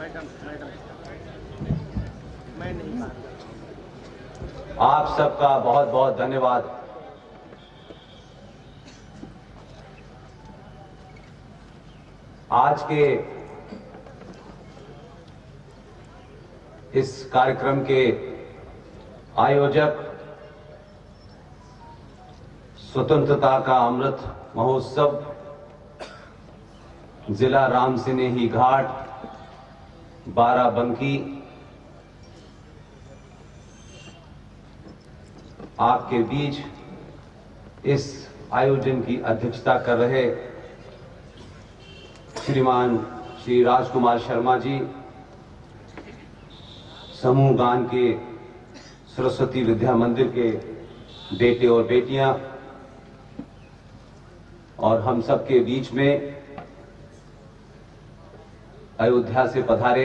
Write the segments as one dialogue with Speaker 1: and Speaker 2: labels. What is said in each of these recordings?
Speaker 1: मैं नहीं।
Speaker 2: आप सबका बहुत बहुत धन्यवाद। आज के इस कार्यक्रम के आयोजक स्वतंत्रता का अमृत महोत्सव जिला रामसिनेही घाट बाराबंकी, आपके बीच इस आयोजन की अध्यक्षता कर रहे श्रीमान श्री राजकुमार शर्मा जी, समूह गान के सरस्वती विद्या मंदिर के बेटे और बेटियां, और हम सबके बीच में अयोध्या से पधारे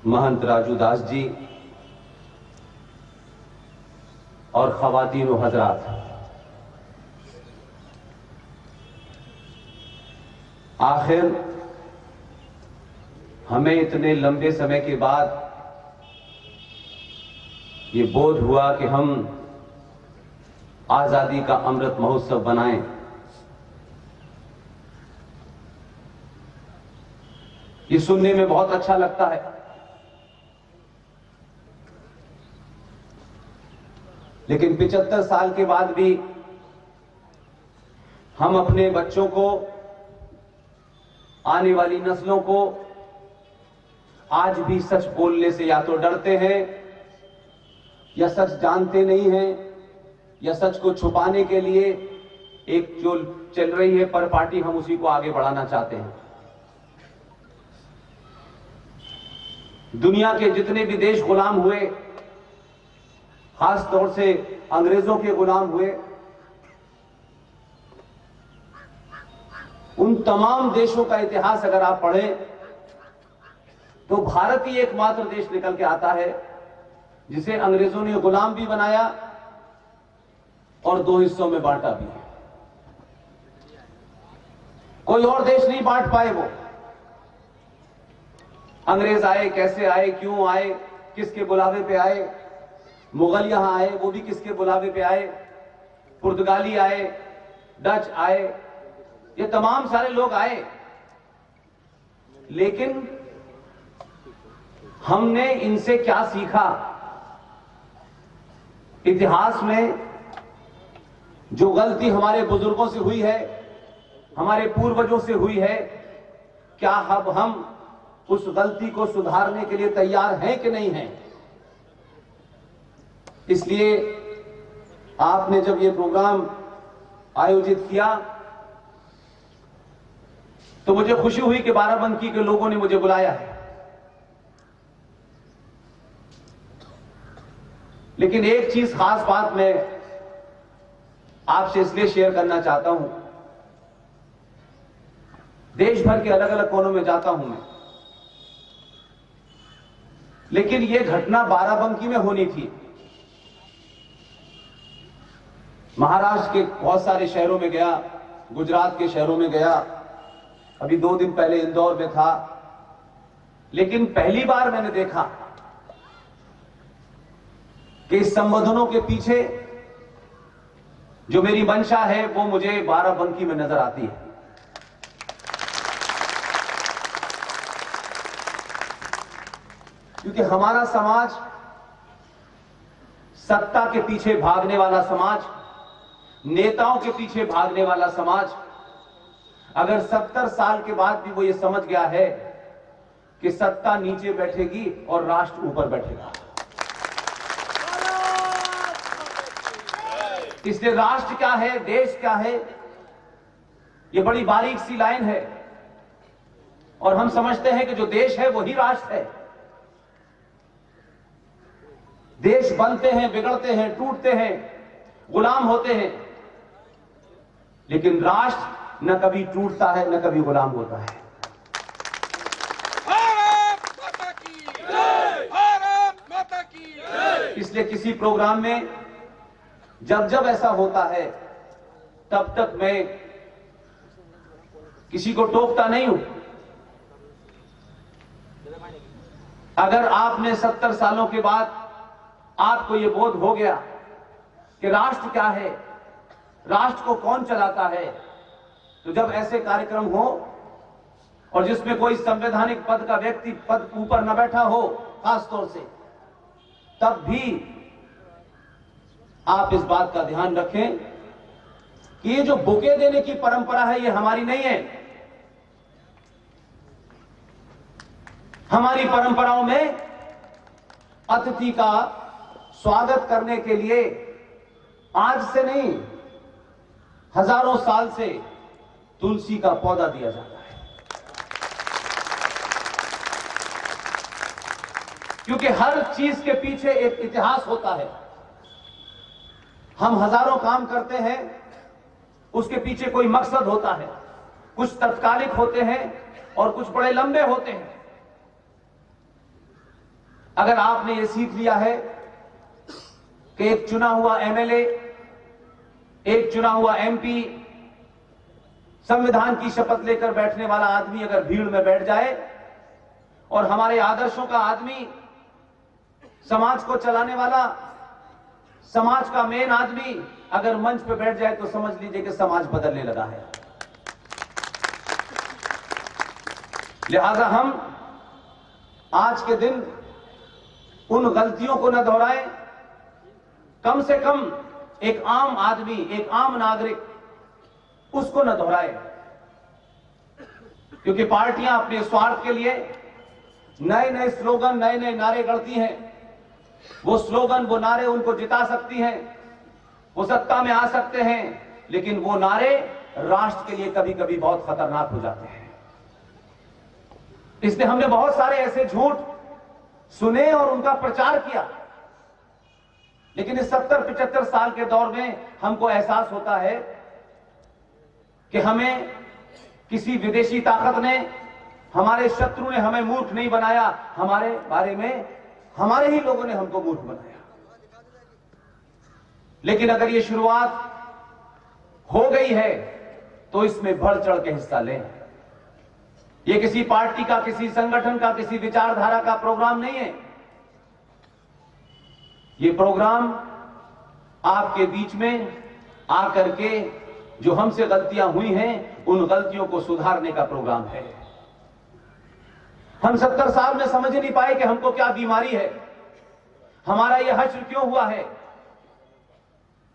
Speaker 2: महंत राजू दास जी और ख़वातीन व हज़रात, आखिर हमें इतने लंबे समय के बाद ये बोध हुआ कि हम आजादी का अमृत महोत्सव बनाएं। ये सुनने में बहुत अच्छा लगता है, लेकिन 75 साल के बाद भी हम अपने बच्चों को, आने वाली नस्लों को आज भी सच बोलने से या तो डरते हैं, या सच जानते नहीं हैं, या सच को छुपाने के लिए एक जो चल रही है पर पार्टी, हम उसी को आगे बढ़ाना चाहते हैं। दुनिया के जितने भी देश गुलाम हुए, खास तौर से अंग्रेजों के गुलाम हुए, उन तमाम देशों का इतिहास अगर आप पढ़ें तो भारत ही एकमात्र देश निकल के आता है जिसे अंग्रेजों ने गुलाम भी बनाया और दो हिस्सों में बांटा भी। कोई और देश नहीं बांट पाए वो। अंग्रेज आए, कैसे आए, क्यों आए, किसके बुलावे पे आए, मुगल यहां आए, वो भी किसके बुलावे पे आए, पुर्तगाली आए, डच आए, ये तमाम सारे लोग आए, लेकिन हमने इनसे क्या सीखा? इतिहास में जो गलती हमारे बुजुर्गों से हुई है, हमारे पूर्वजों से हुई है, क्या अब हम उस गलती को सुधारने के लिए तैयार हैं कि नहीं हैं? इसलिए आपने जब ये प्रोग्राम आयोजित किया तो मुझे खुशी हुई कि बाराबंकी के लोगों ने मुझे बुलाया है। लेकिन एक चीज, खास बात मैं आपसे इसलिए शेयर करना चाहता हूं। देश भर के अलग अलग कोनों में जाता हूं मैं, लेकिन यह घटना बाराबंकी में होनी थी। महाराष्ट्र के बहुत सारे शहरों में गया, गुजरात के शहरों में गया, अभी 2 दिन पहले इंदौर में था, लेकिन पहली बार मैंने देखा कि इस संबोधनों के पीछे जो मेरी मंशा है वो मुझे बाराबंकी में नजर आती है। क्योंकि हमारा समाज सत्ता के पीछे भागने वाला समाज, नेताओं के पीछे भागने वाला समाज, अगर 70 साल के बाद भी वो ये समझ गया है कि सत्ता नीचे बैठेगी और राष्ट्र ऊपर बैठेगा, इसलिए राष्ट्र क्या है, देश क्या है, ये बड़ी बारीक सी लाइन है। और हम समझते हैं कि जो देश है वही राष्ट्र है। देश बनते हैं, बिगड़ते हैं, टूटते हैं, गुलाम होते हैं, लेकिन राष्ट्र न कभी टूटता है न कभी गुलाम होता है।
Speaker 3: भारत माता की जय, भारत माता की जय।
Speaker 2: इसलिए किसी प्रोग्राम में जब जब ऐसा होता है तब तक मैं किसी को टोकता नहीं हूं, अगर आपने 70 सालों के बाद आपको यह बोध हो गया कि राष्ट्र क्या है, राष्ट्र को कौन चलाता है, तो जब ऐसे कार्यक्रम हो और जिसमें कोई संवैधानिक पद का व्यक्ति पद ऊपर न बैठा हो खास तौर से, तब भी आप इस बात का ध्यान रखें कि ये जो बुके देने की परंपरा है, ये हमारी नहीं है। हमारी परंपराओं में अतिथि का स्वागत करने के लिए आज से नहीं, हजारों साल से तुलसी का पौधा दिया जाता है, क्योंकि हर चीज के पीछे एक इतिहास होता है। हम हजारों काम करते हैं, उसके पीछे कोई मकसद होता है। कुछ तत्कालिक होते हैं और कुछ बड़े लंबे होते हैं। अगर आपने यह सीख लिया है कि एक चुना हुआ एमएलए, एक चुना हुआ एमपी, संविधान की शपथ लेकर बैठने वाला आदमी अगर भीड़ में बैठ जाए और हमारे आदर्शों का आदमी, समाज को चलाने वाला, समाज का मेन आदमी अगर मंच पर बैठ जाए, तो समझ लीजिए कि समाज बदलने लगा है। लिहाजा हम आज के दिन उन गलतियों को न दोहराएं। कम से कम एक आम आदमी, एक आम नागरिक उसको न दोहराए, क्योंकि पार्टियां अपने स्वार्थ के लिए नए नए स्लोगन, नए नए नारे गढ़ती हैं। वो स्लोगन, वो नारे उनको जिता सकती हैं, वो सत्ता में आ सकते हैं, लेकिन वो नारे राष्ट्र के लिए कभी कभी बहुत खतरनाक हो जाते हैं। इसलिए हमने बहुत सारे ऐसे झूठ सुने और उनका प्रचार किया, लेकिन इस 70-75 साल के दौर में हमको एहसास होता है कि हमें किसी विदेशी ताकत ने, हमारे शत्रु ने हमें मूर्ख नहीं बनाया, हमारे बारे में हमारे ही लोगों ने हमको मूर्ख बनाया। लेकिन अगर ये शुरुआत हो गई है तो इसमें बढ़ चढ़ के हिस्सा लें। ये किसी पार्टी का, किसी संगठन का, किसी विचारधारा का प्रोग्राम नहीं है। ये प्रोग्राम आपके बीच में आकर के जो हमसे गलतियां हुई हैं, उन गलतियों को सुधारने का प्रोग्राम है। हम 70 साल में समझ ही नहीं पाए कि हमको क्या बीमारी है, हमारा यह हश्र क्यों हुआ है।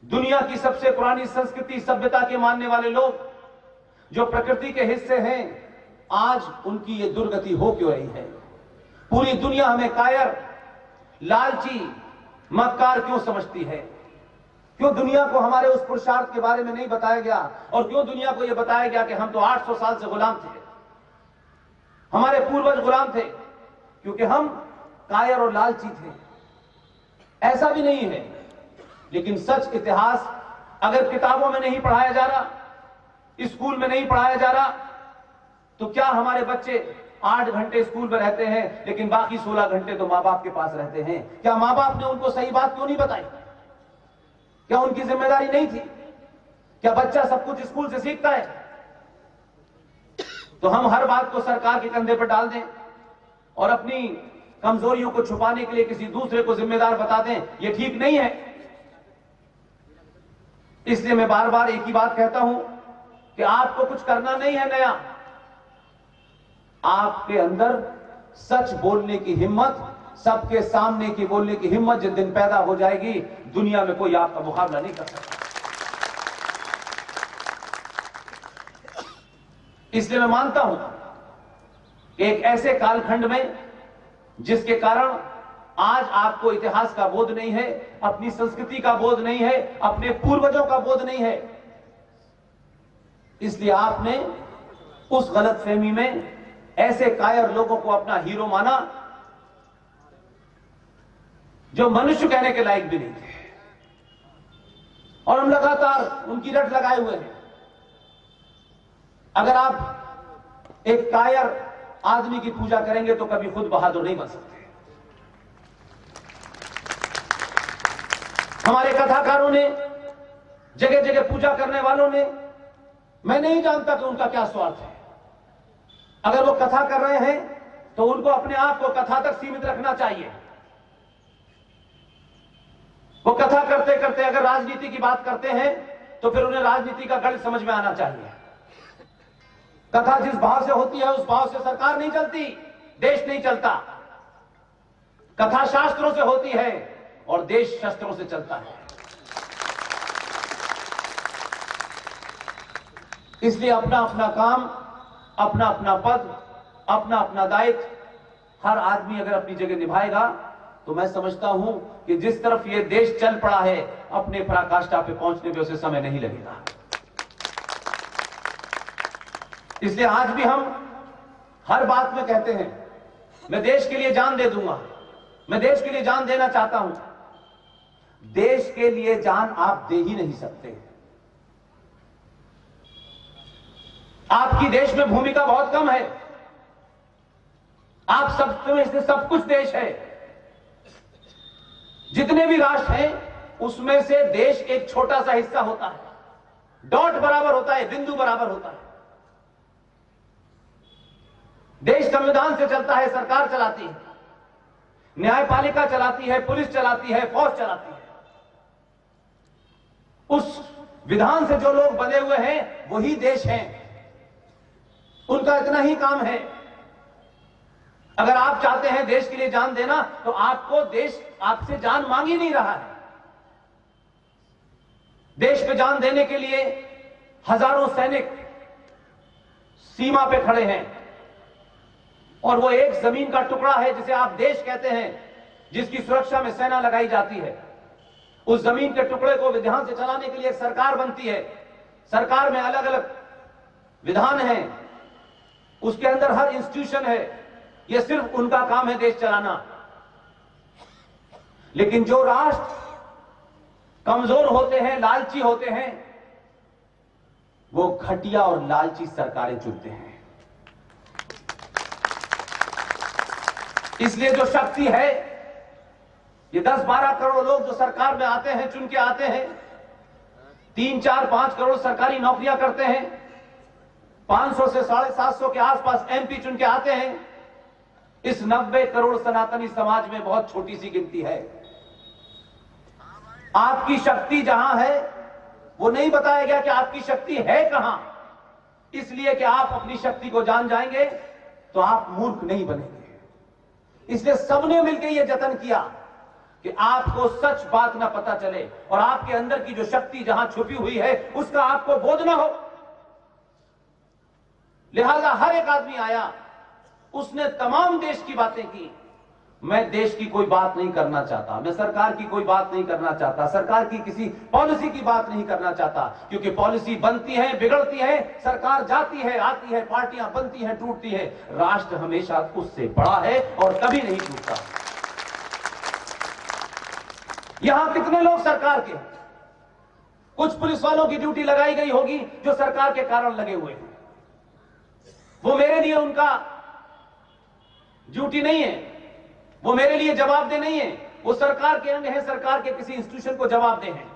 Speaker 2: दुनिया की सबसे पुरानी संस्कृति, सभ्यता के मानने वाले लोग जो प्रकृति के हिस्से हैं, आज उनकी ये दुर्गति हो क्यों रही है। पूरी दुनिया हमें कायर, लालची, मक्कार क्यों समझती है। क्यों दुनिया को हमारे उस पुरुषार्थ के बारे में नहीं बताया गया, और क्यों दुनिया को यह बताया गया कि हम तो 800 साल से गुलाम थे, हमारे पूर्वज गुलाम थे, क्योंकि हम कायर और लालची थे। ऐसा भी नहीं है। लेकिन सच इतिहास अगर किताबों में नहीं पढ़ाया जा रहा, स्कूल में नहीं पढ़ाया जा रहा, तो क्या हमारे बच्चे 8 घंटे स्कूल में रहते हैं लेकिन बाकी 16 घंटे तो मां बाप के पास रहते हैं? क्या मां बाप ने उनको सही बात क्यों नहीं बताई? क्या उनकी जिम्मेदारी नहीं थी? क्या बच्चा सब कुछ स्कूल से सीखता है? तो हम हर बात को सरकार के कंधे पर डाल दें और अपनी कमजोरियों को छुपाने के लिए किसी दूसरे को जिम्मेदार बता दें, यह ठीक नहीं है। इसलिए मैं बार बार एक ही बात कहता हूं कि आपको कुछ करना नहीं है नया। आपके अंदर सच बोलने की हिम्मत, सबके सामने की बोलने की हिम्मत जिस दिन पैदा हो जाएगी, दुनिया में कोई आपका मुकाबला नहीं कर सकता। इसलिए मैं मानता हूं एक ऐसे कालखंड में जिसके कारण आज आपको इतिहास का बोध नहीं है, अपनी संस्कृति का बोध नहीं है, अपने पूर्वजों का बोध नहीं है, इसलिए आपने उस गलतफहमी में ऐसे कायर लोगों को अपना हीरो माना जो मनुष्य कहने के लायक भी नहीं थे, और हम लगातार उनकी रट लगाए हुए हैं। अगर आप एक कायर आदमी की पूजा करेंगे तो कभी खुद बहादुर नहीं बन सकते। हमारे कथाकारों ने, जगह जगह पूजा करने वालों ने, मैं नहीं जानता कि उनका क्या स्वार्थ है। अगर वो कथा कर रहे हैं तो उनको अपने आप को कथा तक सीमित रखना चाहिए। वो कथा करते करते अगर राजनीति की बात करते हैं तो फिर उन्हें राजनीति का गणित समझ में आना चाहिए। कथा जिस भाव से होती है उस भाव से सरकार नहीं चलती, देश नहीं चलता। कथा शास्त्रों से होती है और देश शस्त्रों से चलता है। इसलिए अपना अपना काम, अपना अपना पद, अपना अपना दायित्व हर आदमी अगर अपनी जगह निभाएगा तो मैं समझता हूं कि जिस तरफ ये देश चल पड़ा है अपने पराकाष्ठा पे पहुंचने में उसे समय नहीं लगेगा। इसलिए आज भी हम हर बात में कहते हैं मैं देश के लिए जान दे दूंगा, मैं देश के लिए जान देना चाहता हूं। देश के लिए जान आप दे ही नहीं सकते। आपकी देश में भूमिका बहुत कम है। आप सब में से सब कुछ देश है। जितने भी राष्ट्र हैं उसमें से देश एक छोटा सा हिस्सा होता है, डॉट बराबर होता है, बिंदु बराबर होता है। देश संविधान से चलता है, सरकार चलाती है, न्यायपालिका चलाती है, पुलिस चलाती है, फौज चलाती है। उस विधान से जो लोग बने हुए हैं वही देश हैं, उनका इतना ही काम है। अगर आप चाहते हैं देश के लिए जान देना तो आपको देश आपसे जान मांग ही नहीं रहा है। देश पे जान देने के लिए हजारों सैनिक सीमा पे खड़े हैं और वो एक जमीन का टुकड़ा है जिसे आप देश कहते हैं, जिसकी सुरक्षा में सेना लगाई जाती है। उस जमीन के टुकड़े को विधान से चलाने के लिए एक सरकार बनती है। सरकार में अलग अलग विधान हैं, उसके अंदर हर इंस्टीट्यूशन है। यह सिर्फ उनका काम है देश चलाना। लेकिन जो राष्ट्र कमजोर होते हैं, लालची होते हैं, वो घटिया और लालची सरकारें चुनते हैं। इसलिए जो शक्ति है, ये 10-12 करोड़ लोग जो सरकार में आते हैं, चुन के आते हैं, 3-4-5 करोड़ सरकारी नौकरियां करते हैं, 500 से 750 के आसपास एमपी चुन के आते हैं। इस 90 करोड़ सनातनी समाज में बहुत छोटी सी गिनती है। आपकी शक्ति जहां है वो नहीं बताया गया कि आपकी शक्ति है कहां। इसलिए कि आप अपनी शक्ति को जान जाएंगे तो आप मूर्ख नहीं बनेंगे। इसलिए सबने मिलकर यह जतन किया कि आपको सच बात ना पता चले और आपके अंदर की जो शक्ति जहां छुपी हुई है उसका आपको बोध ना हो। लिहाजा हर एक आदमी आया, उसने तमाम देश की बातें की। मैं देश की कोई बात नहीं करना चाहता, मैं सरकार की कोई बात नहीं करना चाहता, सरकार की किसी पॉलिसी की बात नहीं करना चाहता, क्योंकि पॉलिसी बनती है, बिगड़ती है, सरकार जाती है, आती है, पार्टियां बनती हैं, टूटती है, राष्ट्र हमेशा उससे बड़ा है और कभी नहीं टूटता। यहां कितने लोग सरकार के, कुछ पुलिस वालों की ड्यूटी लगाई गई होगी जो सरकार के कारण लगे हुए हैं। वो मेरे लिए उनका ड्यूटी नहीं है, वो मेरे लिए जवाबदेह नहीं है, वो सरकार के अंग है, सरकार के किसी इंस्टीट्यूशन को जवाबदेह हैं।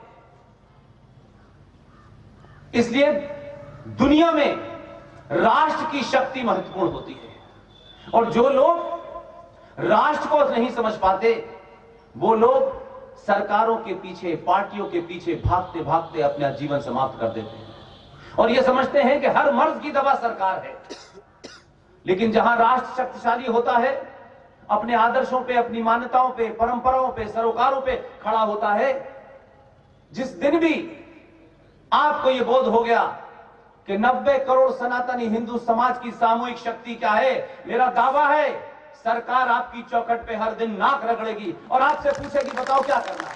Speaker 2: इसलिए दुनिया में राष्ट्र की शक्ति महत्वपूर्ण होती है और जो लोग राष्ट्र को नहीं समझ पाते वो लोग सरकारों के पीछे, पार्टियों के पीछे भागते भागते अपना जीवन समाप्त कर देते हैं और ये समझते हैं कि हर मर्ज की दवा सरकार है। लेकिन जहां राष्ट्र शक्तिशाली होता है, अपने आदर्शों पे, अपनी मान्यताओं पे, परंपराओं पे, सरोकारों पे खड़ा होता है, जिस दिन भी आपको यह बोध हो गया कि 90 करोड़ सनातनी हिंदू समाज की सामूहिक शक्ति क्या है, मेरा दावा है सरकार आपकी चौखट पे हर दिन नाक रगड़ेगी और आपसे पूछेगी बताओ क्या करना है।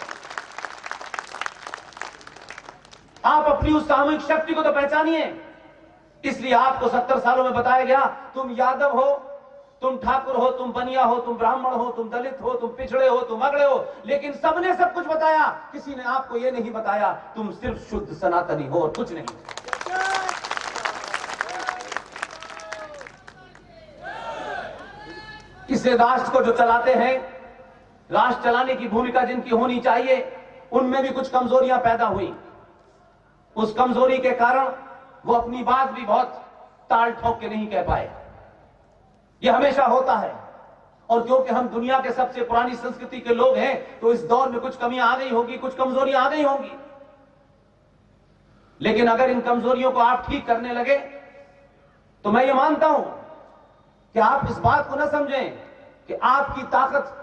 Speaker 2: आप अपनी उस सामूहिक शक्ति को तो पहचानिए। इसलिए आपको 70 सालों में बताया गया, तुम यादव हो, तुम ठाकुर हो, तुम बनिया हो, तुम ब्राह्मण हो, तुम दलित हो, तुम पिछड़े हो, तुम अगड़े हो, लेकिन सबने सब कुछ बताया, किसी ने आपको यह नहीं बताया तुम सिर्फ शुद्ध सनातनी हो और कुछ नहीं। इसे राष्ट्र को जो चलाते हैं, राष्ट्र चलाने की भूमिका जिनकी होनी चाहिए, उनमें भी कुछ कमजोरियां पैदा हुई। उस कमजोरी के कारण वो अपनी बात भी बहुत ताल ठोक के नहीं कह पाए। ये हमेशा होता है। और क्योंकि हम दुनिया के सबसे पुरानी संस्कृति के लोग हैं, तो इस दौर में कुछ कमियां आ गई होगी, कुछ कमजोरियां आ गई होंगी। लेकिन अगर इन कमजोरियों को आप ठीक करने लगे, तो मैं ये मानता हूं कि आप इस बात को न समझें कि आपकी ताकत,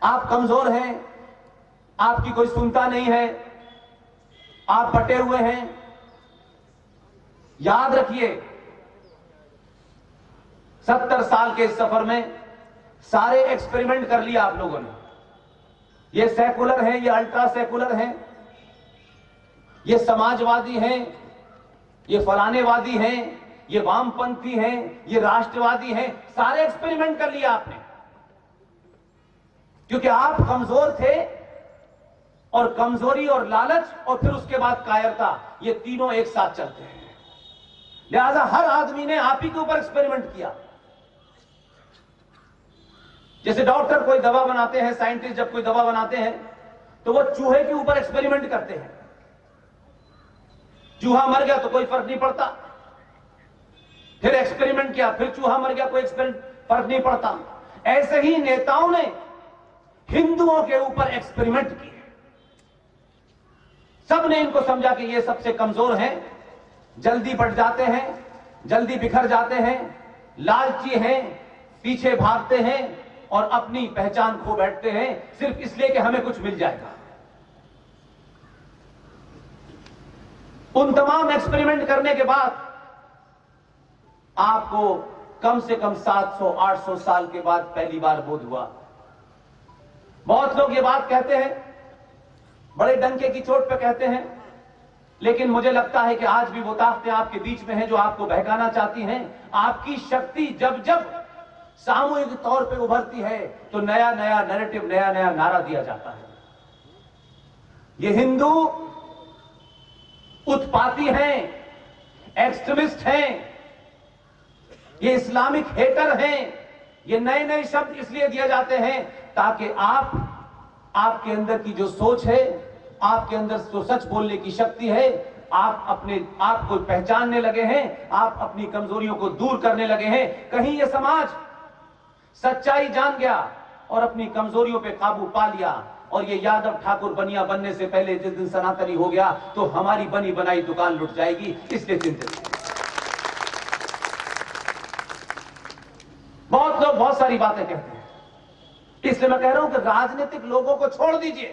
Speaker 2: आप कमजोर हैं, आपकी कोई सुनता नहीं है, आप बटे हुए हैं। याद रखिए, 70 साल के इस सफर में सारे एक्सपेरिमेंट कर लिया आप लोगों ने। ये सेकुलर हैं, ये अल्ट्रा सेकुलर हैं, ये समाजवादी हैं, ये फलानेवादी हैं, ये वामपंथी हैं, ये राष्ट्रवादी हैं। सारे एक्सपेरिमेंट कर लिया आपने, क्योंकि आप कमजोर थे, और कमजोरी और लालच और फिर उसके बाद कायरता, ये तीनों एक साथ चलते हैं। लिहाजा हर आदमी ने आप ही के ऊपर एक्सपेरिमेंट किया। जैसे डॉक्टर कोई दवा बनाते हैं, साइंटिस्ट जब कोई दवा बनाते हैं, तो वो चूहे के ऊपर एक्सपेरिमेंट करते हैं। चूहा मर गया तो कोई फर्क नहीं पड़ता, फिर एक्सपेरिमेंट किया, फिर चूहा मर गया, कोई फर्क नहीं पड़ता। ऐसे ही नेताओं ने हिंदुओं के ऊपर एक्सपेरिमेंट किए। सबने इनको समझा कि ये सबसे कमजोर हैं, जल्दी बढ़ जाते हैं, जल्दी बिखर जाते हैं, लालची हैं, पीछे भागते हैं और अपनी पहचान खो बैठते हैं सिर्फ इसलिए कि हमें कुछ मिल जाएगा। उन तमाम एक्सपेरिमेंट करने के बाद आपको कम से कम 700-800 साल के बाद पहली बार बोध हुआ। बहुत लोग ये बात कहते हैं, बड़े डंके की चोट पे कहते हैं, लेकिन मुझे लगता है कि आज भी वो ताकतें आपके बीच में हैं जो आपको बहकाना चाहती हैं। आपकी शक्ति जब जब सामूहिक तौर पे उभरती है, तो नया नया नैरेटिव, नया नया नारा दिया जाता है। ये हिंदू उत्पाती हैं, एक्सट्रीमिस्ट हैं, ये इस्लामिक हेटर हैं। ये नए नए शब्द इसलिए दिए जाते हैं ताकि आपके अंदर की जो सोच है, आपके अंदर जो सच बोलने की शक्ति है, आप अपने आप को पहचानने लगे हैं, आप अपनी कमजोरियों को दूर करने लगे हैं। कहीं ये समाज सच्चाई जान गया और अपनी कमजोरियों पे काबू पा लिया, और ये यादव ठाकुर बनिया बनने से पहले जिस दिन सनातनी हो गया, तो हमारी बनी बनाई दुकान लुट जाएगी, इसलिए चिंतित है। बहुत लोग बहुत सारी बातें कहते हैं, इसलिए मैं कह रहा हूं कि राजनीतिक लोगों को छोड़ दीजिए,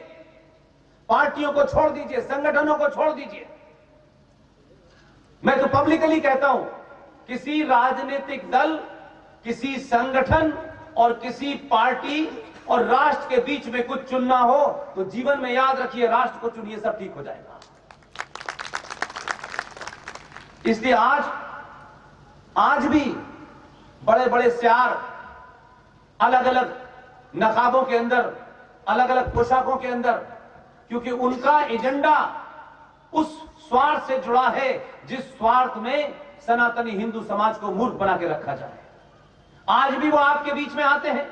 Speaker 2: पार्टियों को छोड़ दीजिए, संगठनों को छोड़ दीजिए। मैं तो पब्लिकली कहता हूं, किसी राजनीतिक दल, किसी संगठन और किसी पार्टी और राष्ट्र के बीच में कुछ चुनना हो तो जीवन में याद रखिए, राष्ट्र को चुनिए, सब ठीक हो जाएगा। इसलिए आज भी बड़े बड़े सियार अलग अलग नकाबों के अंदर, अलग अलग पोशाकों के अंदर, क्योंकि उनका एजेंडा उस स्वार्थ से जुड़ा है जिस स्वार्थ में सनातनी हिंदू समाज को मूर्ख बना के रखा जाए। आज भी वो आपके बीच में आते हैं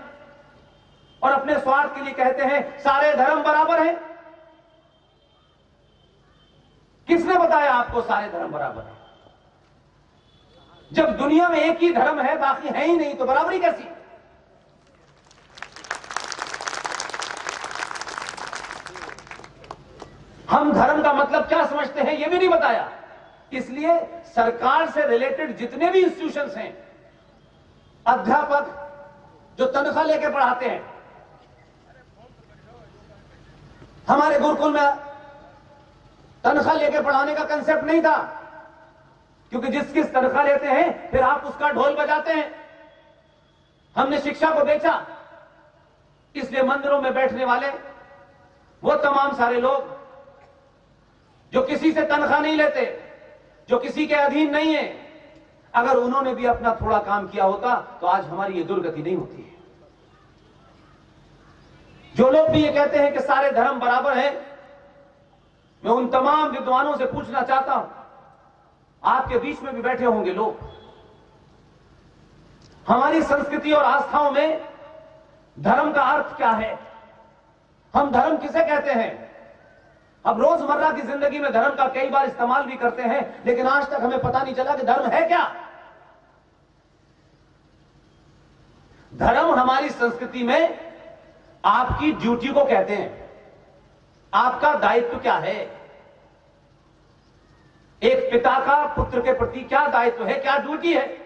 Speaker 2: और अपने स्वार्थ के लिए कहते हैं सारे धर्म बराबर हैं। किसने बताया आपको सारे धर्म बराबर हैं? जब दुनिया में एक ही धर्म है, बाकी है ही नहीं, तो बराबरी कैसी? हम धर्म का मतलब क्या समझते हैं, यह भी नहीं बताया। इसलिए सरकार से रिलेटेड जितने भी इंस्टीट्यूशंस हैं, अध्यापक जो तनख्वाह लेके पढ़ाते हैं, हमारे गुरुकुल में तनख्वाह लेके पढ़ाने का कंसेप्ट नहीं था, क्योंकि जिस तनख्वाह लेते हैं फिर आप उसका ढोल बजाते हैं। हमने शिक्षा को बेचा, इसलिए मंदिरों में बैठने वाले वो तमाम सारे लोग जो किसी से तनख्वाह नहीं लेते, जो किसी के अधीन नहीं है, अगर उन्होंने भी अपना थोड़ा काम किया होता तो आज हमारी ये दुर्गति नहीं होती है। जो लोग भी ये कहते हैं कि सारे धर्म बराबर हैं, मैं उन तमाम विद्वानों से पूछना चाहता हूं, आपके बीच में भी बैठे होंगे लोग, हमारी संस्कृति और आस्थाओं में धर्म का अर्थ क्या है? हम धर्म किसे कहते हैं? अब रोजमर्रा की जिंदगी में धर्म का कई बार इस्तेमाल भी करते हैं, लेकिन आज तक हमें पता नहीं चला कि धर्म है क्या। धर्म हमारी संस्कृति में आपकी ड्यूटी को कहते हैं। आपका दायित्व क्या है? एक पिता का पुत्र के प्रति क्या दायित्व है, क्या ड्यूटी है?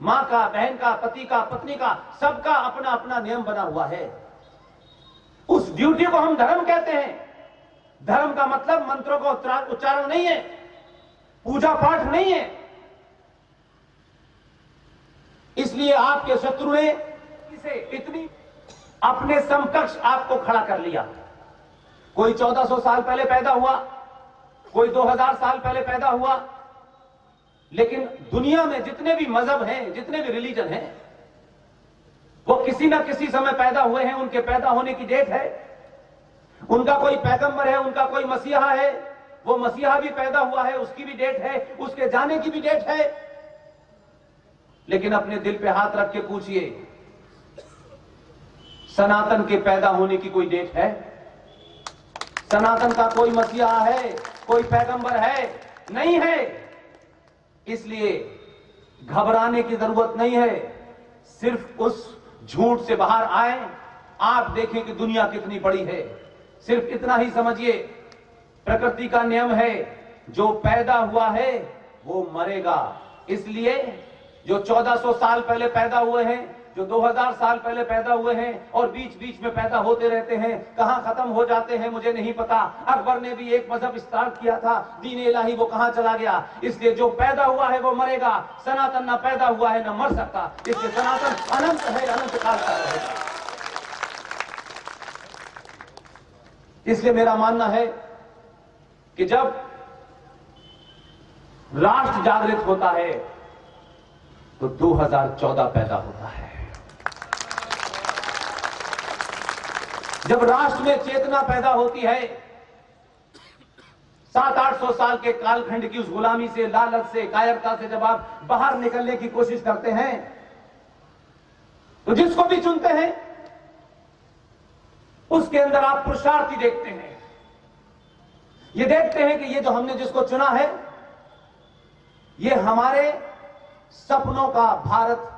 Speaker 2: मां का, बहन का, पति का, पत्नी का, सबका अपना अपना नियम बना हुआ है। उस ड्यूटी को हम धर्म कहते हैं। धर्म का मतलब मंत्रों का उच्चारण नहीं है, पूजा पाठ नहीं है। इसलिए आपके शत्रु ने इसे इतनी अपने समकक्ष आपको खड़ा कर लिया। कोई 1400 साल पहले पैदा हुआ, कोई 2000 साल पहले पैदा हुआ, लेकिन दुनिया में जितने भी मजहब हैं, जितने भी रिलीजन हैं, वो किसी ना किसी समय पैदा हुए हैं। उनके पैदा होने की डेट है, उनका कोई पैगंबर है, उनका कोई मसीहा है, वो मसीहा भी पैदा हुआ है, उसकी भी डेट है, उसके जाने की भी डेट है। लेकिन अपने दिल पे हाथ रख के पूछिए, सनातन के पैदा होने की कोई डेट है? सनातन का कोई मसीहा है, कोई पैगंबर है? नहीं है। इसलिए घबराने की जरूरत नहीं है। सिर्फ उस झूठ से बाहर आए। आप देखें कि दुनिया कितनी बड़ी है। सिर्फ इतना ही समझिए, प्रकृति का नियम है, जो पैदा हुआ है वो मरेगा। इसलिए जो 1400 साल पहले पैदा हुए हैं, जो 2000 साल पहले पैदा हुए हैं और बीच बीच में पैदा होते रहते हैं, कहां खत्म हो जाते हैं मुझे नहीं पता। अकबर ने भी एक मजहब स्टार्ट किया था, दीन इलाही, वो कहां चला गया। इसलिए जो पैदा हुआ है वो मरेगा। सनातन ना पैदा हुआ है ना मर सकता। इसलिए सनातन अनंत है, अनंत काल का रहेगा। इसलिए मेरा मानना है कि जब राष्ट्र जागृत होता है तो 2014 पैदा होता है। जब राष्ट्र में चेतना पैदा होती है, 700-800 साल के कालखंड की उस गुलामी से, लालच से, कायरता से जब आप बाहर निकलने की कोशिश करते हैं, तो जिसको भी चुनते हैं उसके अंदर आप पुरुषार्थी देखते हैं। ये देखते हैं कि ये जो हमने जिसको चुना है, ये हमारे सपनों का भारत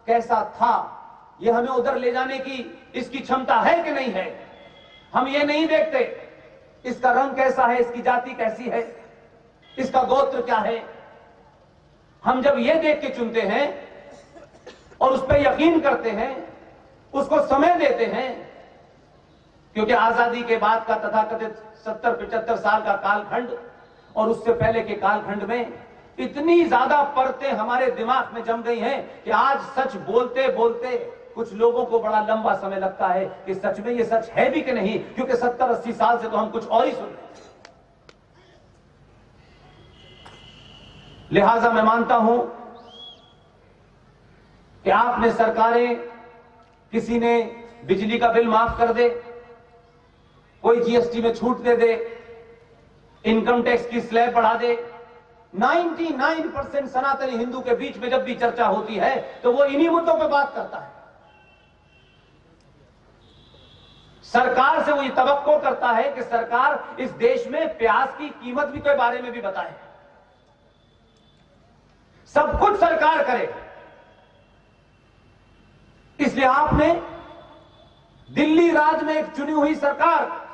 Speaker 2: कैसा था, ये हमें उधर ले जाने की इसकी क्षमता है कि नहीं है। हम ये नहीं देखते इसका रंग कैसा है, इसकी जाति कैसी है, इसका गोत्र क्या है। हम जब ये देख के चुनते हैं और उस पर यकीन करते हैं, उसको समय देते हैं, क्योंकि आजादी के बाद का तथाकथित 70-75 साल का कालखंड और उससे पहले के कालखंड में इतनी ज्यादा परतें हमारे दिमाग में जम गई हैं कि आज सच बोलते बोलते कुछ लोगों को बड़ा लंबा समय लगता है कि सच में ये सच है भी कि नहीं, क्योंकि 70-80 साल से तो हम कुछ और ही सुन रहे हैं। लिहाजा मैं मानता हूं कि आपने सरकारें, किसी ने बिजली का बिल माफ कर दे, कोई जीएसटी में छूट दे दे, इनकम टैक्स की स्लैब बढ़ा दे। 99% सनातनी हिंदू के बीच में जब भी चर्चा होती है तो वो इन्हीं मुद्दों पे बात करता है। सरकार से वो ये तवक्को करता है कि सरकार इस देश में प्याज की कीमत भी के बारे में भी बताए। सब कुछ सरकार करे। इसलिए आपने दिल्ली राज्य में एक चुनी हुई सरकार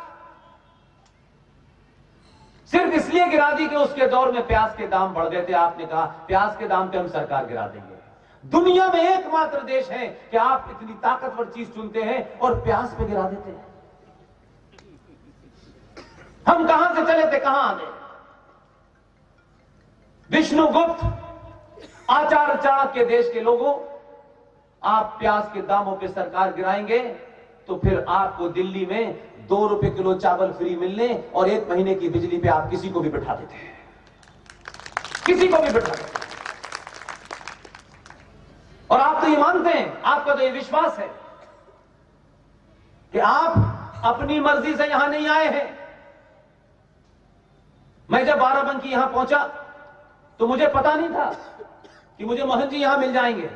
Speaker 2: सिर्फ इसलिए गिरा दी कि उसके दौर में प्याज के दाम बढ़ गए थे। आपने कहा प्याज के दाम पे हम सरकार गिरा देंगे। दुनिया में एकमात्र देश है कि आप इतनी ताकतवर चीज चुनते हैं और प्याज पे गिरा देते हैं। हम कहां से चले थे, कहां आ गए। विष्णुगुप्त, आचार्य चाणक्य देश के लोगों, आप प्याज के दामों पे सरकार गिराएंगे तो फिर आपको दिल्ली में 2 रुपए किलो चावल फ्री मिलने और 1 महीने की बिजली पे आप किसी को भी बिठा देते हैं, किसी को भी बिठा देते हैं। और आप तो ये मानते हैं, आपका तो ये विश्वास है कि आप अपनी मर्जी से यहां नहीं आए हैं। मैं जब बाराबंकी यहां पहुंचा तो मुझे पता नहीं था कि मुझे मोहन जी यहां मिल जाएंगे।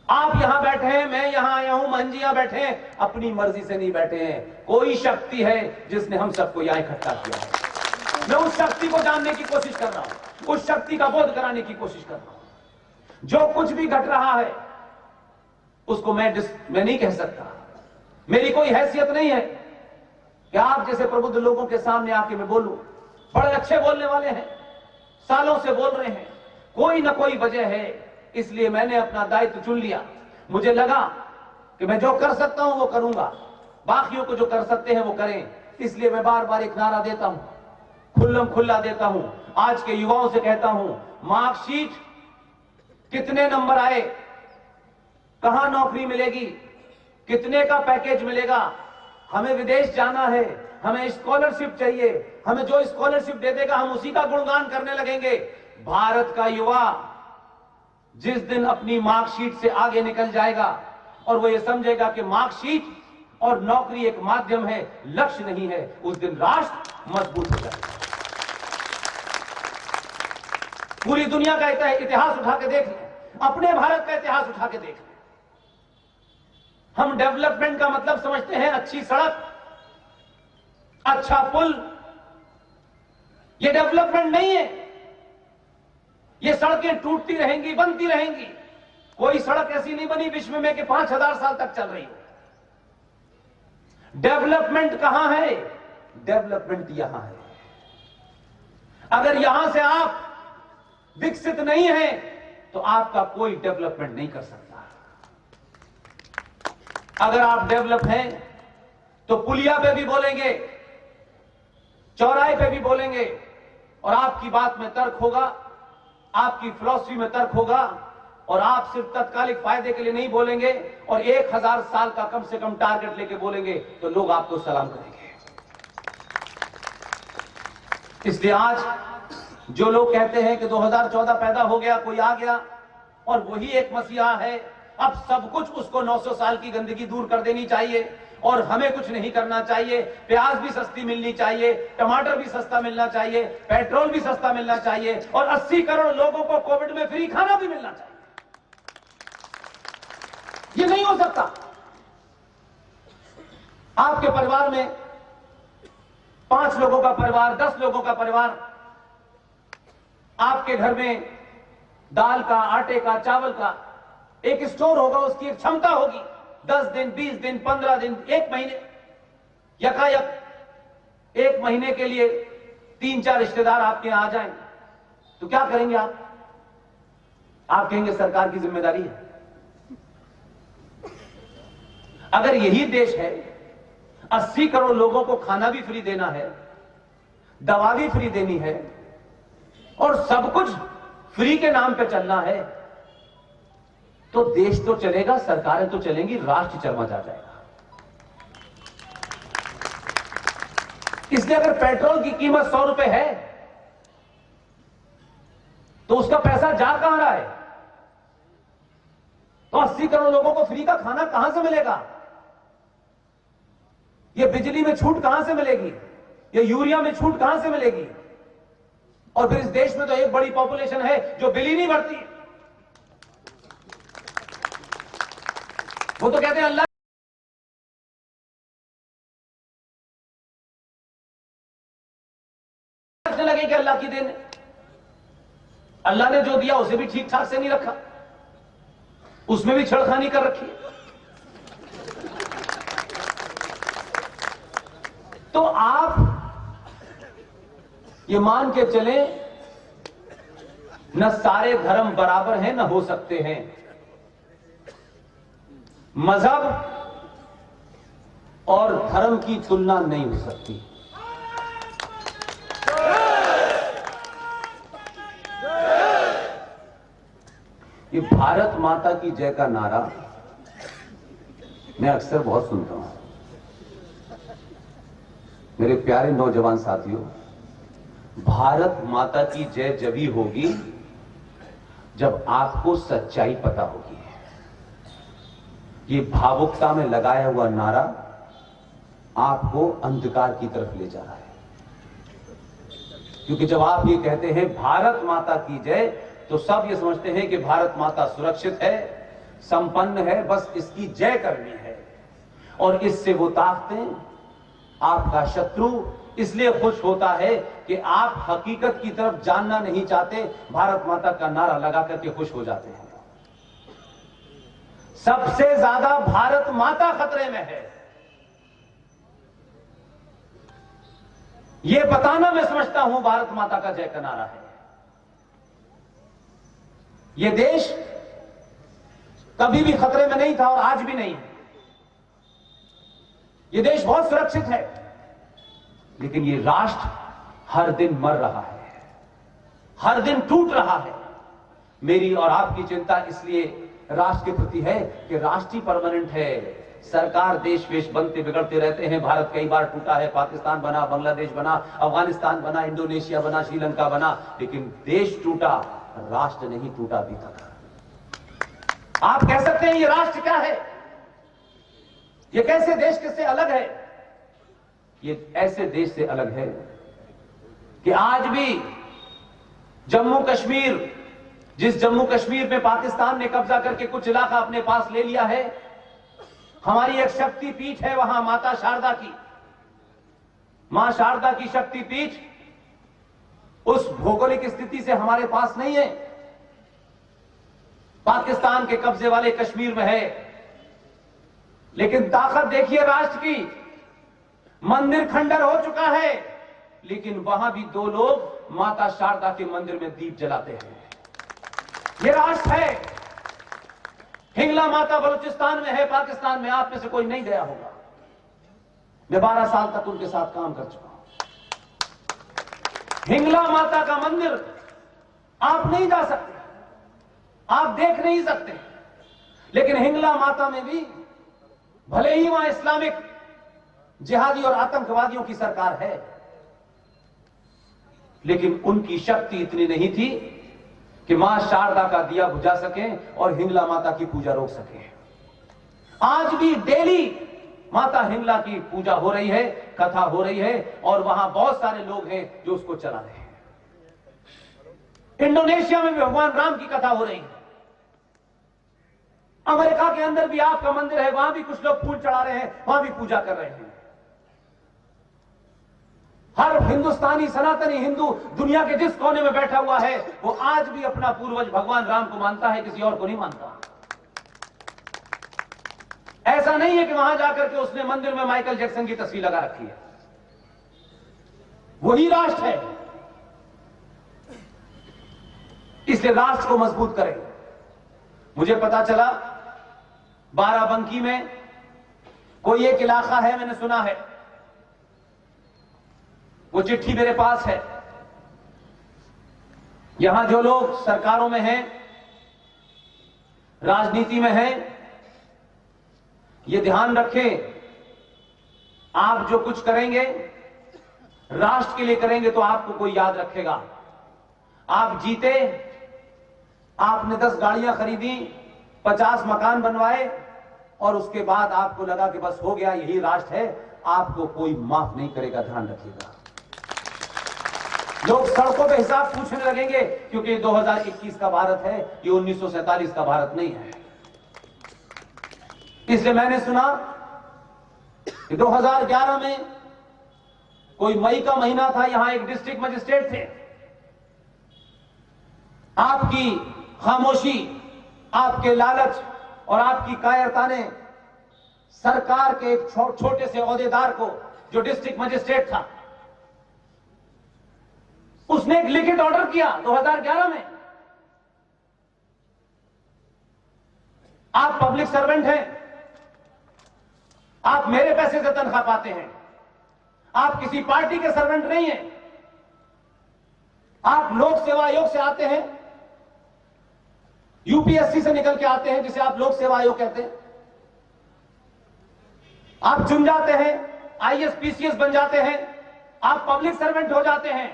Speaker 2: आप यहां बैठे हैं, मैं यहां आया हूं, मोहन जी यहां बैठे हैं, अपनी मर्जी से नहीं बैठे हैं। कोई शक्ति है जिसने हम सबको यहां इकट्ठा किया है। मैं उस शक्ति को जानने की कोशिश कर रहा हूं, उस शक्ति का बोध कराने की कोशिश कर रहा हूं। जो कुछ भी घट रहा है उसको मैं नहीं कह सकता। मेरी कोई हैसियत नहीं है कि आप जैसे प्रबुद्ध लोगों के सामने आके मैं बोलूं। बड़े अच्छे बोलने वाले हैं, सालों से बोल रहे हैं, कोई ना कोई वजह है, इसलिए मैंने अपना दायित्व चुन लिया। मुझे लगा कि मैं जो कर सकता हूं वो करूंगा, बाकियों को जो कर सकते हैं वो करें। इसलिए मैं बार बार एक नारा देता हूं, खुल्लम खुल्ला देता हूं, आज के युवाओं से कहता हूं, मार्कशीट कितने नंबर आए, कहां नौकरी मिलेगी, कितने का पैकेज मिलेगा, हमें विदेश जाना है, हमें स्कॉलरशिप चाहिए, हमें जो स्कॉलरशिप दे देगा हम उसी का गुणगान करने लगेंगे। भारत का युवा जिस दिन अपनी मार्कशीट से आगे निकल जाएगा और वो ये समझेगा कि मार्कशीट और नौकरी एक माध्यम है, लक्ष्य नहीं है, उस दिन राष्ट्र मजबूत हो जाएगा। पूरी दुनिया का इतिहास उठा के देख लें, अपने भारत का इतिहास उठा के देख लें। हम डेवलपमेंट का मतलब समझते हैं अच्छी सड़क, अच्छा पुल। ये डेवलपमेंट नहीं है। ये सड़कें टूटती रहेंगी, बनती रहेंगी। कोई सड़क ऐसी नहीं बनी विश्व में कि 5000 साल तक चल रही हो। डेवलपमेंट कहां है? डेवलपमेंट यहां है। अगर यहां से आप विकसित नहीं हैं तो आपका कोई डेवलपमेंट नहीं कर सकता। अगर आप डेवलप हैं तो पुलिया पे भी बोलेंगे, चौराहे पे भी बोलेंगे, और आपकी बात में तर्क होगा, आपकी फिलॉसफी में तर्क होगा, और आप सिर्फ तत्कालिक फायदे के लिए नहीं बोलेंगे और 1000 साल का कम से कम टारगेट लेके बोलेंगे तो लोग आपको सलाम करेंगे। इसलिए आज जो लोग कहते हैं कि 2014 पैदा हो गया, कोई आ गया और वही एक मसीहा है, अब सब कुछ उसको 900 साल की गंदगी दूर कर देनी चाहिए और हमें कुछ नहीं करना चाहिए, प्याज भी सस्ती मिलनी चाहिए, टमाटर भी सस्ता मिलना चाहिए, पेट्रोल भी सस्ता मिलना चाहिए और 80 करोड़ लोगों को कोविड में फ्री खाना भी मिलना चाहिए। ये नहीं हो सकता। आपके परिवार में 5 लोगों का परिवार, 10 लोगों का परिवार, आपके घर में दाल का, आटे का, चावल का एक स्टोर होगा, उसकी एक क्षमता होगी। 10 दिन, 20 दिन, 15 दिन, 1 महीने, यकायक 1 महीने के लिए 3-4 रिश्तेदार आपके यहां आ जाएं तो क्या करेंगे आप? आप कहेंगे सरकार की जिम्मेदारी है। अगर यही देश है, 80 करोड़ लोगों को खाना भी फ्री देना है, दवा भी फ्री देनी है और सब कुछ फ्री के नाम पे चलना है, तो देश तो चलेगा, सरकारें तो चलेंगी, राष्ट्र चरमचा जाएगा। इसलिए अगर पेट्रोल की कीमत 100 रुपए है तो उसका पैसा जा कहां रहा है? तो 80 करोड़ लोगों को फ्री का खाना कहां से मिलेगा? ये बिजली में छूट कहां से मिलेगी? ये यूरिया में छूट कहां से मिलेगी? और फिर इस देश में तो एक बड़ी पॉपुलेशन है जो बिल ही नहीं भरती। वो तो कहते हैं अल्लाह लगे कि अल्लाह की देन, अल्लाह ने जो दिया उसे भी ठीक ठाक से नहीं रखा, उसमें भी छेड़खानी कर रखी है। तो आप ये मान के चले, न सारे धर्म बराबर हैं, न हो सकते हैं। मजहब और धर्म की तुलना नहीं हो सकती। ये भारत माता की जय का नारा मैं अक्सर बहुत सुनता हूं। मेरे प्यारे नौजवान साथियों, भारत माता की जय जभी होगी जब आपको सच्चाई पता होगी। ये भावुकता में लगाया हुआ नारा आपको अंधकार की तरफ ले जा रहा है, क्योंकि जब आप ये कहते हैं भारत माता की जय तो सब ये समझते हैं कि भारत माता सुरक्षित है, संपन्न है, बस इसकी जय करनी है। और इससे वो ताकतें, आपका शत्रु इसलिए खुश होता है कि आप हकीकत की तरफ जानना नहीं चाहते, भारत माता का नारा लगा करके खुश हो जाते हैं। सबसे ज्यादा भारत माता खतरे में है। यह बताना मैं समझता हूं भारत माता का जय का नारा है। यह देश कभी भी खतरे में नहीं था और आज भी नहीं है। यह देश बहुत सुरक्षित है, लेकिन यह राष्ट्र हर दिन मर रहा है, हर दिन टूट रहा है। मेरी और आपकी चिंता इसलिए राष्ट्र के प्रति है कि राष्ट्र ही परमानेंट है। सरकार देश वेश बनते बिगड़ते रहते हैं। भारत कई बार टूटा है, पाकिस्तान बना, बांग्लादेश बना, अफगानिस्तान बना, इंडोनेशिया बना, श्रीलंका बना, लेकिन देश टूटा, राष्ट्र नहीं टूटा अभी तक। आप कह सकते हैं ये राष्ट्र क्या है, ये कैसे देश किससे अलग है? ये ऐसे देश से अलग है कि आज भी जम्मू कश्मीर, जिस जम्मू कश्मीर में पाकिस्तान ने कब्जा करके कुछ इलाका अपने पास ले लिया है, हमारी एक शक्ति पीठ है वहां, माता शारदा की, मां शारदा की शक्ति पीठ उस भौगोलिक स्थिति से हमारे पास नहीं है, पाकिस्तान के कब्जे वाले कश्मीर में है। लेकिन ताकत देखिए राष्ट्र की, मंदिर खंडर हो चुका है, लेकिन वहां भी दो लोग माता शारदा के मंदिर में दीप जलाते हैं। यह राष्ट्र है। हिंगला माता बलूचिस्तान में है, पाकिस्तान में। आप में से कोई नहीं गया होगा, मैं 12 साल तक उनके साथ काम कर चुका हूं। हिंगला माता का मंदिर आप नहीं जा सकते, आप देख नहीं सकते, लेकिन हिंगला माता में भी भले ही वहां इस्लामिक जिहादी और आतंकवादियों की सरकार है, लेकिन उनकी शक्ति इतनी नहीं थी कि मां शारदा का दिया बुझा सकें और हिंगला माता की पूजा रोक सकें। आज भी डेली माता हिंगला की पूजा हो रही है, कथा हो रही है, और वहां बहुत सारे लोग हैं जो उसको चला रहे हैं। इंडोनेशिया में भी भगवान राम की कथा हो रही है। अमेरिका के अंदर भी आपका मंदिर है, वहां भी कुछ लोग फूल चढ़ा रहे हैं, वहां भी पूजा कर रहे हैं। हर हिंदुस्तानी सनातनी हिंदू दुनिया के जिस कोने में बैठा हुआ है, वो आज भी अपना पूर्वज भगवान राम को मानता है, किसी और को नहीं मानता। ऐसा नहीं है कि वहां जाकर के उसने मंदिर में माइकल जैक्सन की तस्वीर लगा रखी है। वही राष्ट्र है। इसलिए राष्ट्र को मजबूत करें। मुझे पता चला बाराबंकी में कोई एक इलाका है, मैंने सुना है, वो चिट्ठी मेरे पास है। यहां जो लोग सरकारों में हैं, राजनीति में हैं, ये ध्यान रखें, आप जो कुछ करेंगे राष्ट्र के लिए करेंगे तो आपको कोई याद रखेगा। आप जीते, आपने 10 गाड़ियां खरीदी, 50 मकान बनवाए, और उसके बाद आपको लगा कि बस हो गया, यही राष्ट्र है, आपको कोई माफ नहीं करेगा, ध्यान रखिएगा। लोग सड़कों पे हिसाब पूछने लगेंगे, क्योंकि 2021 का भारत है, ये 1947 का भारत नहीं है। इसलिए मैंने सुना कि 2011 में कोई मई का महीना था, यहां एक डिस्ट्रिक्ट मजिस्ट्रेट थे। आपकी खामोशी, आपके लालच और आपकी कायरता ने सरकार के एक छोटे से ओहदेदार को, जो डिस्ट्रिक्ट मजिस्ट्रेट था, उसने एक लिखित ऑर्डर किया 2011 में। आप पब्लिक सर्वेंट हैं, आप मेरे पैसे से तनख्वाह पाते हैं, आप किसी पार्टी के सर्वेंट नहीं हैं, आप लोक सेवा आयोग से आते हैं, यूपीएससी से निकल के आते हैं, जिसे आप लोक सेवा आयोग कहते हैं। आप चुन जाते हैं, आईएएस पीसीएस बन जाते हैं, आप पब्लिक सर्वेंट हो जाते हैं,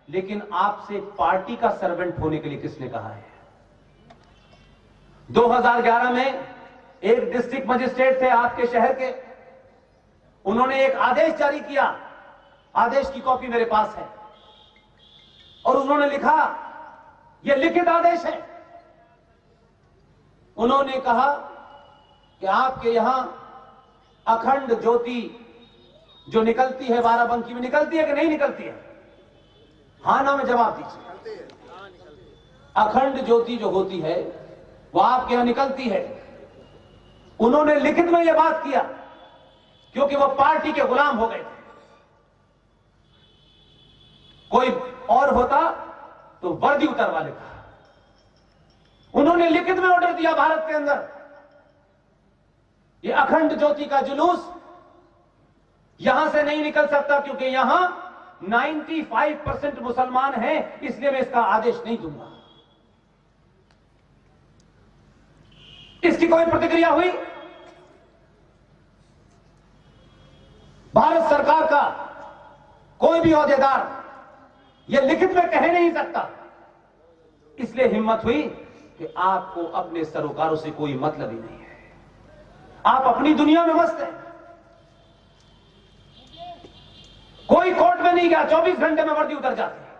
Speaker 2: लेकिन आपसे पार्टी का सर्वेंट होने के लिए किसने कहा है? 2011 में एक डिस्ट्रिक्ट मजिस्ट्रेट थे आपके शहर के, उन्होंने एक आदेश जारी किया, आदेश की कॉपी मेरे पास है, और उन्होंने लिखा, यह लिखित आदेश है। उन्होंने कहा कि आपके यहां अखंड ज्योति जो निकलती है बाराबंकी में, निकलती है कि नहीं निकलती है? हां ना में जवाब दीजिए। अखंड ज्योति जो होती है वो आपके यहां निकलती है, उन्होंने लिखित में यह बात किया क्योंकि वो पार्टी के गुलाम हो गए थे। कोई और होता तो वर्दी उतरवा लेता। उन्होंने लिखित में ऑर्डर दिया भारत के अंदर, ये अखंड ज्योति का जुलूस यहां से नहीं निकल सकता क्योंकि यहां 95% मुसलमान हैं, इसलिए मैं इसका आदेश नहीं दूंगा। इसकी कोई प्रतिक्रिया हुई? भारत सरकार का कोई भी ओहदेदार यह लिखित में कह नहीं सकता। इसलिए हिम्मत हुई कि आपको अपने सरोकारों से कोई मतलब ही नहीं है, आप अपनी दुनिया में मस्त हैं। कोई कोर्ट में नहीं गया, 24 घंटे में वर्दी उतर जाती है।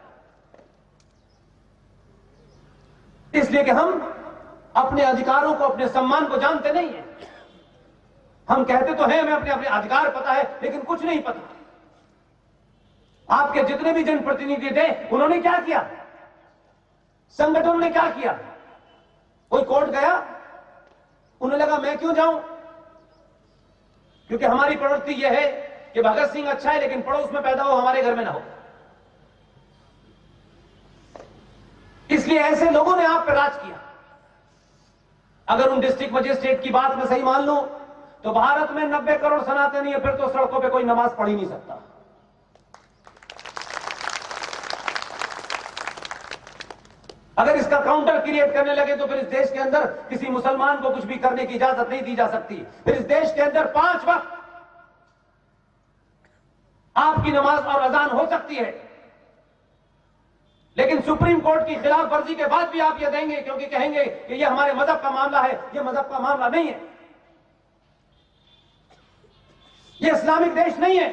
Speaker 2: इसलिए कि हम अपने अधिकारों को, अपने सम्मान को जानते नहीं हैं। हम कहते तो हैं हमें अपने अपने अधिकार पता है, लेकिन कुछ नहीं पता। आपके जितने भी जनप्रतिनिधि थे उन्होंने क्या किया, संगठनों ने क्या किया? कोई कोर्ट गया, उन्हें लगा मैं क्यों जाऊं, क्योंकि हमारी प्रवृत्ति यह है कि भगत सिंह अच्छा है लेकिन पड़ोस में पैदा हो, हमारे घर में ना हो। इसलिए ऐसे लोगों ने आप पर राज किया। अगर उन डिस्ट्रिक्ट मजिस्ट्रेट की बात में सही मान लो तो भारत में 90 करोड़ सनातनी है, फिर तो सड़कों पे कोई नमाज पढ़ ही नहीं सकता। अगर इसका काउंटर क्रिएट करने लगे तो फिर इस देश के अंदर किसी मुसलमान को कुछ भी करने की इजाजत नहीं दी जा सकती। फिर इस देश के अंदर 5 वक्त आपकी नमाज और अजान हो सकती है, लेकिन सुप्रीम कोर्ट की खिलाफ वर्जी के बाद भी आप यह देंगे क्योंकि कहेंगे कि यह हमारे मजहब का मामला है। यह मजहब का मामला नहीं है, यह इस्लामिक देश नहीं है।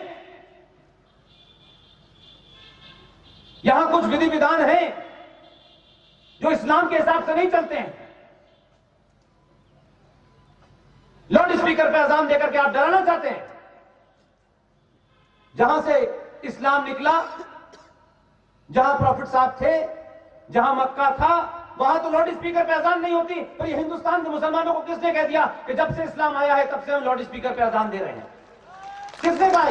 Speaker 2: यहां कुछ विधि विधान हैं जो इस्लाम के हिसाब से नहीं चलते हैं। लाउड स्पीकर पे अजान देकर के आप डराना चाहते हैं। जहां से इस्लाम निकला, जहां प्रॉफिट साहब थे, जहां मक्का था, वहां तो लाउड स्पीकर पे अजान नहीं होती। पर ये हिंदुस्तान के मुसलमानों को किसने कह दिया कि जब से इस्लाम आया है तब से हम लाउड स्पीकर पे अजान दे रहे हैं? किसने कहा?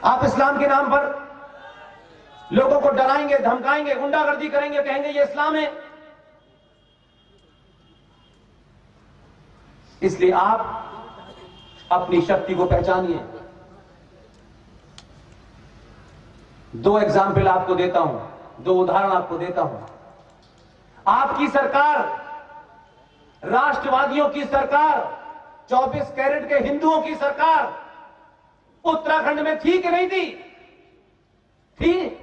Speaker 2: आप इस्लाम के नाम पर लोगों को डराएंगे, धमकाएंगे, गुंडागर्दी करेंगे, कहेंगे ये इस्लाम है। इसलिए आप अपनी शक्ति को पहचानिए। 2 एग्जाम्पल आपको देता हूं, 2 उदाहरण आपको देता हूं। आपकी सरकार, राष्ट्रवादियों की सरकार, 24 कैरेट के हिंदुओं की सरकार उत्तराखंड में थी कि नहीं थी? थी,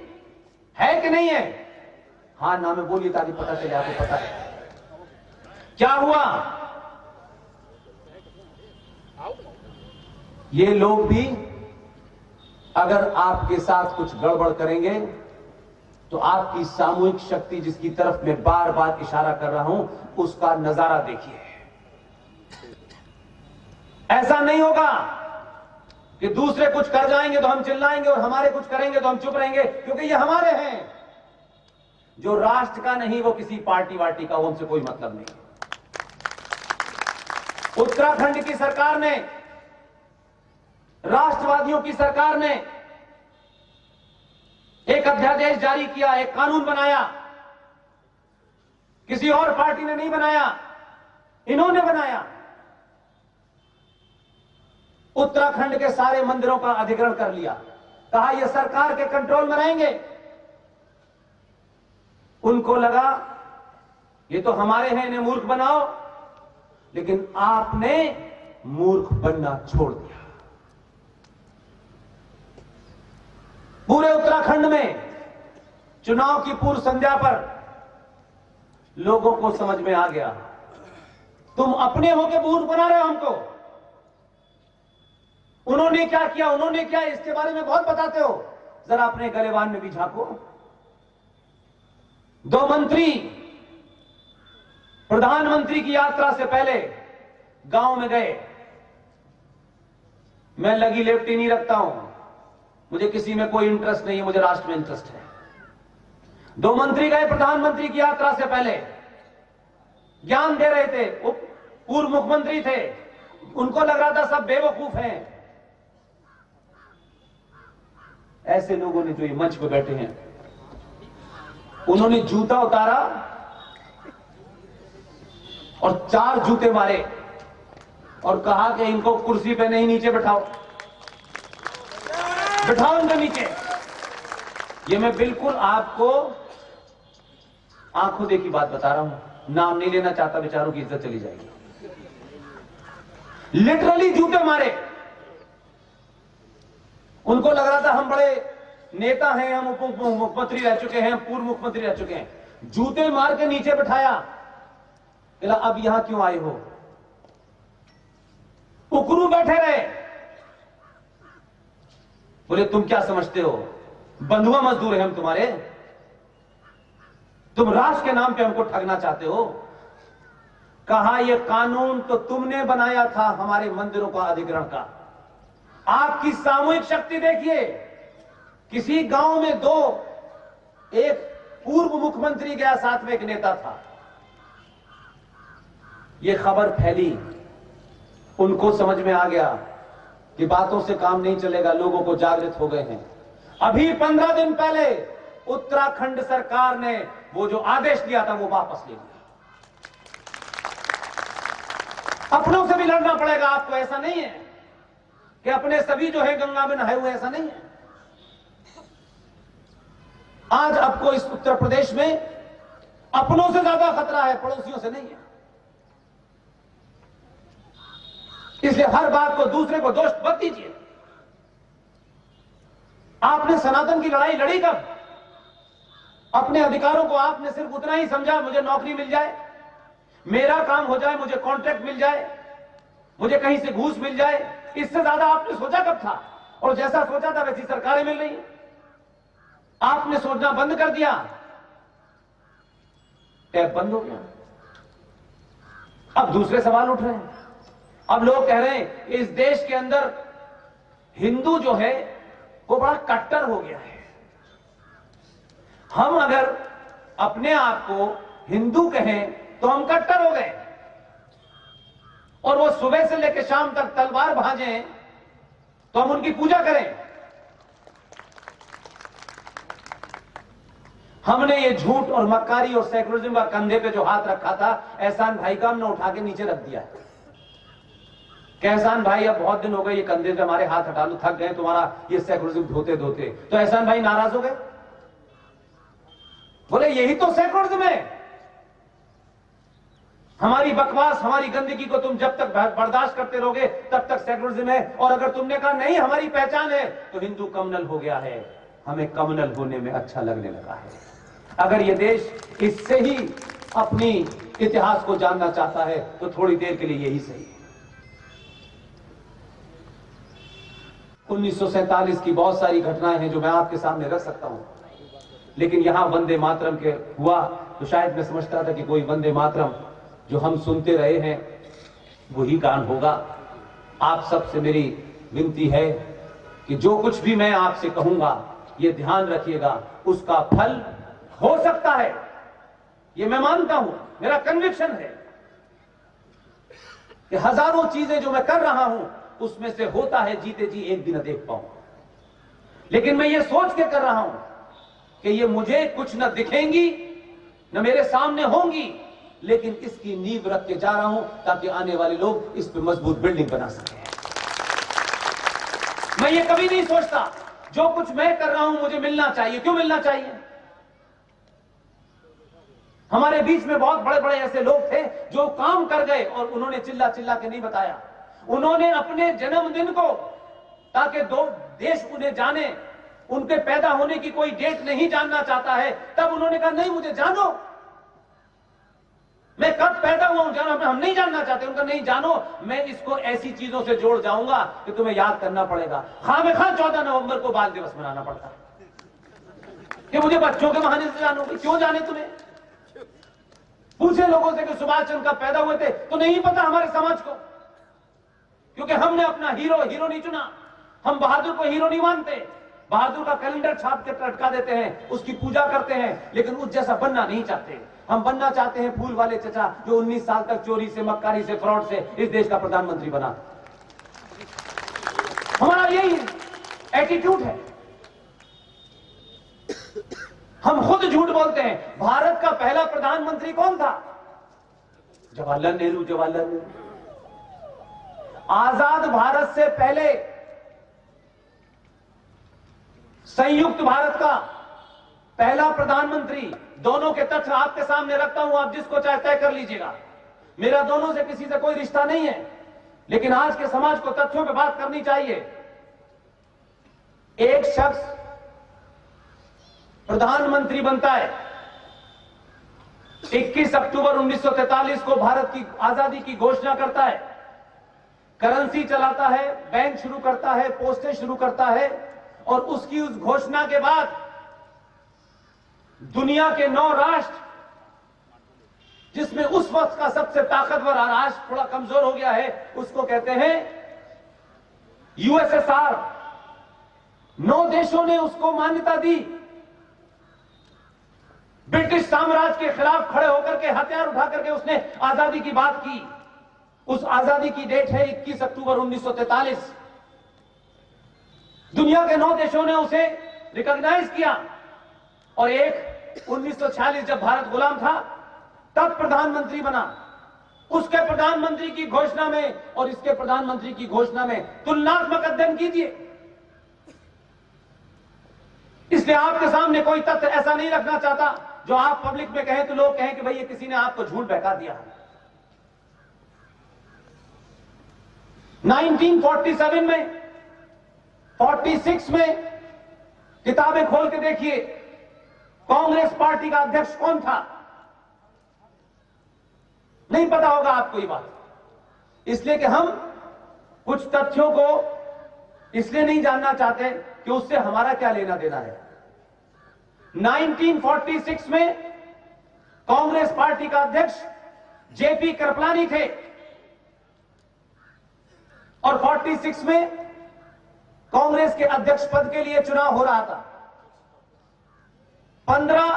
Speaker 2: है कि नहीं है? हाँ ना में बोलिए ताकि पता चले आपको पता है। क्या हुआ? ये लोग भी अगर आपके साथ कुछ गड़बड़ करेंगे तो आपकी सामूहिक शक्ति, जिसकी तरफ मैं बार बार इशारा कर रहा हूं, उसका नजारा देखिए। ऐसा नहीं होगा कि दूसरे कुछ कर जाएंगे तो हम चिल्लाएंगे और हमारे कुछ करेंगे तो हम चुप रहेंगे, क्योंकि ये हमारे हैं। जो राष्ट्र का नहीं वो किसी पार्टी वार्टी का, वो हमसे कोई मतलब नहीं। उत्तराखंड की सरकार ने, राष्ट्रवादियों की सरकार ने एक अध्यादेश जारी किया, एक कानून बनाया। किसी और पार्टी ने नहीं बनाया, इन्होंने बनाया। उत्तराखंड के सारे मंदिरों का अधिग्रहण कर लिया। कहा ये सरकार के कंट्रोल में रहेंगे। उनको लगा ये तो हमारे हैं, इन्हें मूर्ख बनाओ, लेकिन आपने मूर्ख बनना छोड़ दिया। पूरे उत्तराखंड में चुनाव की पूर्व संध्या पर लोगों को समझ में आ गया, तुम अपने होके मूर्ख बना रहे हो हमको। उन्होंने क्या किया, उन्होंने क्या, इसके बारे में बहुत बताते हो, जरा अपने गलेबान में भी झांको। 2 मंत्री प्रधानमंत्री की यात्रा से पहले गांव में गए। मैं लगी लेफ्टी नहीं रखता हूं, मुझे किसी में कोई इंटरेस्ट नहीं है, मुझे राष्ट्र में इंटरेस्ट है। 2 मंत्री गए प्रधानमंत्री की यात्रा से पहले ज्ञान दे रहे थे, वो पूर्व मुख्यमंत्री थे, उनको लग रहा था सब बेवकूफ हैं। ऐसे लोगों ने जो ये मंच पे बैठे हैं, उन्होंने जूता उतारा और 4 जूते मारे और कहा कि इनको कुर्सी पे नहीं, नीचे बिठाओ, बिठाओ इनको नीचे। ये मैं बिल्कुल आपको आंखों देखी बात बता रहा हूं, नाम नहीं लेना चाहता, बेचारों की इज्जत चली जाएगी। लिटरली जूते मारे। उनको लग रहा था हम बड़े नेता हैं, हम उप मुख्यमंत्री रह चुके हैं, पूर्व मुख्यमंत्री रह चुके हैं। जूते मार के नीचे बिठाया। अब यहां क्यों आए हो? उकरू बैठे रहे। बोले तुम क्या समझते हो, बंधुआ मजदूर हैं हम तुम्हारे? तुम राष्ट्र के नाम पे हमको ठगना चाहते हो? कहा यह कानून तो तुमने बनाया था हमारे मंदिरों का अधिग्रहण का। आपकी सामूहिक शक्ति देखिए। किसी गांव में 2, एक पूर्व मुख्यमंत्री गया, साथ में एक नेता था। यह खबर फैली, उनको समझ में आ गया कि बातों से काम नहीं चलेगा, लोगों को जागृत हो गए हैं। अभी 15 दिन पहले उत्तराखंड सरकार ने वो जो आदेश दिया था वो वापस ले लिया। अपनों से भी लड़ना पड़ेगा आपको। ऐसा नहीं है कि अपने सभी जो है गंगा में नहाए हुए, ऐसा नहीं है। आज आपको इस उत्तर प्रदेश में अपनों से ज्यादा खतरा है, पड़ोसियों से नहीं है। इसलिए हर बात को दूसरे को दोष मत दीजिए। आपने सनातन की लड़ाई लड़ी कब? अपने अधिकारों को आपने सिर्फ उतना ही समझा, मुझे नौकरी मिल जाए, मेरा काम हो जाए, मुझे कॉन्ट्रैक्ट मिल जाए, मुझे कहीं से घूस मिल जाए। इससे ज्यादा आपने सोचा कब था? और जैसा सोचा था वैसी सरकारें मिल रही। आपने सोचना बंद कर दिया, टैप बंद हो गया। अब दूसरे सवाल उठ रहे हैं। अब लोग कह रहे हैं इस देश के अंदर हिंदू जो है वो बड़ा कट्टर हो गया है। हम अगर अपने आप को हिंदू कहें तो हम कट्टर हो गए, और वो सुबह से लेकर शाम तक तलवार भाजें तो हम उनकी पूजा करें। हमने ये झूठ और मक्कारी और सेकुलरिज्म का कंधे पे जो हाथ रखा था, एहसान भाई का हमने उठा के नीचे रख दिया। एहसान भाई अब बहुत दिन हो गए ये कंधे से हमारे हाथ हटा लो, थक गए तुम्हारा ये सेकुलरिज्म धोते धोते। तो एहसान भाई नाराज हो गए, बोले यही तो सेकुलरिज्म है। हमारी बकवास, हमारी गंदगी को तुम जब तक बर्दाश्त करते रहोगे तब तक सेकुलरिज्म है। और अगर तुमने कहा नहीं हमारी पहचान है, तो हिंदू कम्युनल हो गया है, हमें कम्युनल होने में अच्छा लगने लगा है। अगर ये देश इससे ही अपनी इतिहास को जानना चाहता है तो थोड़ी देर के लिए यही सही है। 1947 की बहुत सारी घटनाएं हैं जो मैं आपके सामने रख सकता हूं, लेकिन यहां वंदे मातरम के हुआ तो शायद मैं समझता था कि कोई वंदे मातरम जो हम सुनते रहे हैं वही गान होगा। आप सबसे मेरी विनती है कि जो कुछ भी मैं आपसे कहूंगा ये ध्यान रखिएगा, उसका फल हो सकता है, ये मैं मानता हूं, मेरा कन्विक्शन है कि हजारों चीजें जो मैं कर रहा हूं उसमें से होता है जीते जी एक दिन देख पाऊं, लेकिन मैं ये सोच के कर रहा हूं कि ये मुझे कुछ न दिखेंगी न मेरे सामने होंगी, लेकिन इसकी नींव रख के जा रहा हूं ताकि आने वाले लोग इस पे मजबूत बिल्डिंग बना सकें। मैं ये कभी नहीं सोचता जो कुछ मैं कर रहा हूं मुझे मिलना चाहिए। क्यों मिलना चाहिए? हमारे बीच में बहुत बड़े बड़े ऐसे लोग थे जो काम कर गए और उन्होंने चिल्ला चिल्ला के नहीं बताया। उन्होंने अपने जन्मदिन को, ताकि दो देश उन्हें जाने, उनके पैदा होने की कोई डेट नहीं जानना चाहता है, तब उन्होंने कहा नहीं मुझे जानो, मैं कब पैदा हुआ हूं जानो, हम नहीं जानना चाहते। उनका नहीं जानो, मैं इसको ऐसी चीजों से जोड़ जाऊंगा कि तुम्हें याद करना पड़ेगा। खामेखा 14 नवंबर को बाल दिवस मनाना पड़ता है कि मुझे बच्चों के बहाने से जानोगे। क्यों जाने तुम्हें? पूछे लोगों से कि सुभाष चंद्र कब पैदा हुए थे, तो नहीं पता हमारे समाज को, क्योंकि हमने अपना हीरो नहीं चुना। हम बहादुर को हीरो नहीं मानते। बहादुर का कैलेंडर छाप के लटका देते हैं, उसकी पूजा करते हैं, लेकिन उस जैसा बनना नहीं चाहते। हम बनना चाहते हैं फूल वाले चचा जो 19 साल तक चोरी से, मक्कारी से, फ्रॉड से इस देश का प्रधानमंत्री बना। हमारा यही एटीट्यूड है। हम खुद झूठ बोलते हैं। भारत का पहला प्रधानमंत्री कौन था? जवाहरलाल नेहरू। जवाहरलाल नेहरू आजाद भारत से पहले संयुक्त भारत का पहला प्रधानमंत्री। दोनों के तथ्य आपके सामने रखता हूं, आप जिसको चाहे तय कर लीजिएगा। मेरा दोनों से किसी से कोई रिश्ता नहीं है, लेकिन आज के समाज को तथ्यों पे बात करनी चाहिए। एक शख्स प्रधानमंत्री बनता है, 21 अक्टूबर 1943 को भारत की आजादी की घोषणा करता है, करेंसी चलाता है, बैंक शुरू करता है, पोस्टें शुरू करता है, और उसकी उस घोषणा के बाद दुनिया के 9 राष्ट्र, जिसमें उस वक्त का सबसे ताकतवर राष्ट्र थोड़ा कमजोर हो गया है, उसको कहते हैं यूएसएसआर। 9 देशों ने उसको मान्यता दी। ब्रिटिश साम्राज्य के खिलाफ खड़े होकर के हथियार उठा करके उसने आजादी की बात की। उस आजादी की डेट है 21 अक्टूबर 1943। दुनिया के 9 देशों ने उसे रिकॉग्नाइज किया, और एक 1946 जब भारत गुलाम था तब प्रधानमंत्री बना। उसके प्रधानमंत्री की घोषणा में और इसके प्रधानमंत्री की घोषणा में तुलनात्मक अध्ययन कीजिए। इसलिए आपके सामने कोई तथ्य ऐसा नहीं रखना चाहता जो आप पब्लिक में कहें तो लोग कहें कि भाई ये किसी ने आपको झूठ बहका दिया। 1947 में, 46 में किताबें खोल के देखिए, कांग्रेस पार्टी का अध्यक्ष कौन था? नहीं पता होगा आपको ये बात। इसलिए कि हम कुछ तथ्यों को इसलिए नहीं जानना चाहते कि उससे हमारा क्या लेना देना है। 1946 में कांग्रेस पार्टी का अध्यक्ष जेपी कृपलानी थे, और 46 में कांग्रेस के अध्यक्ष पद के लिए चुनाव हो रहा था। 15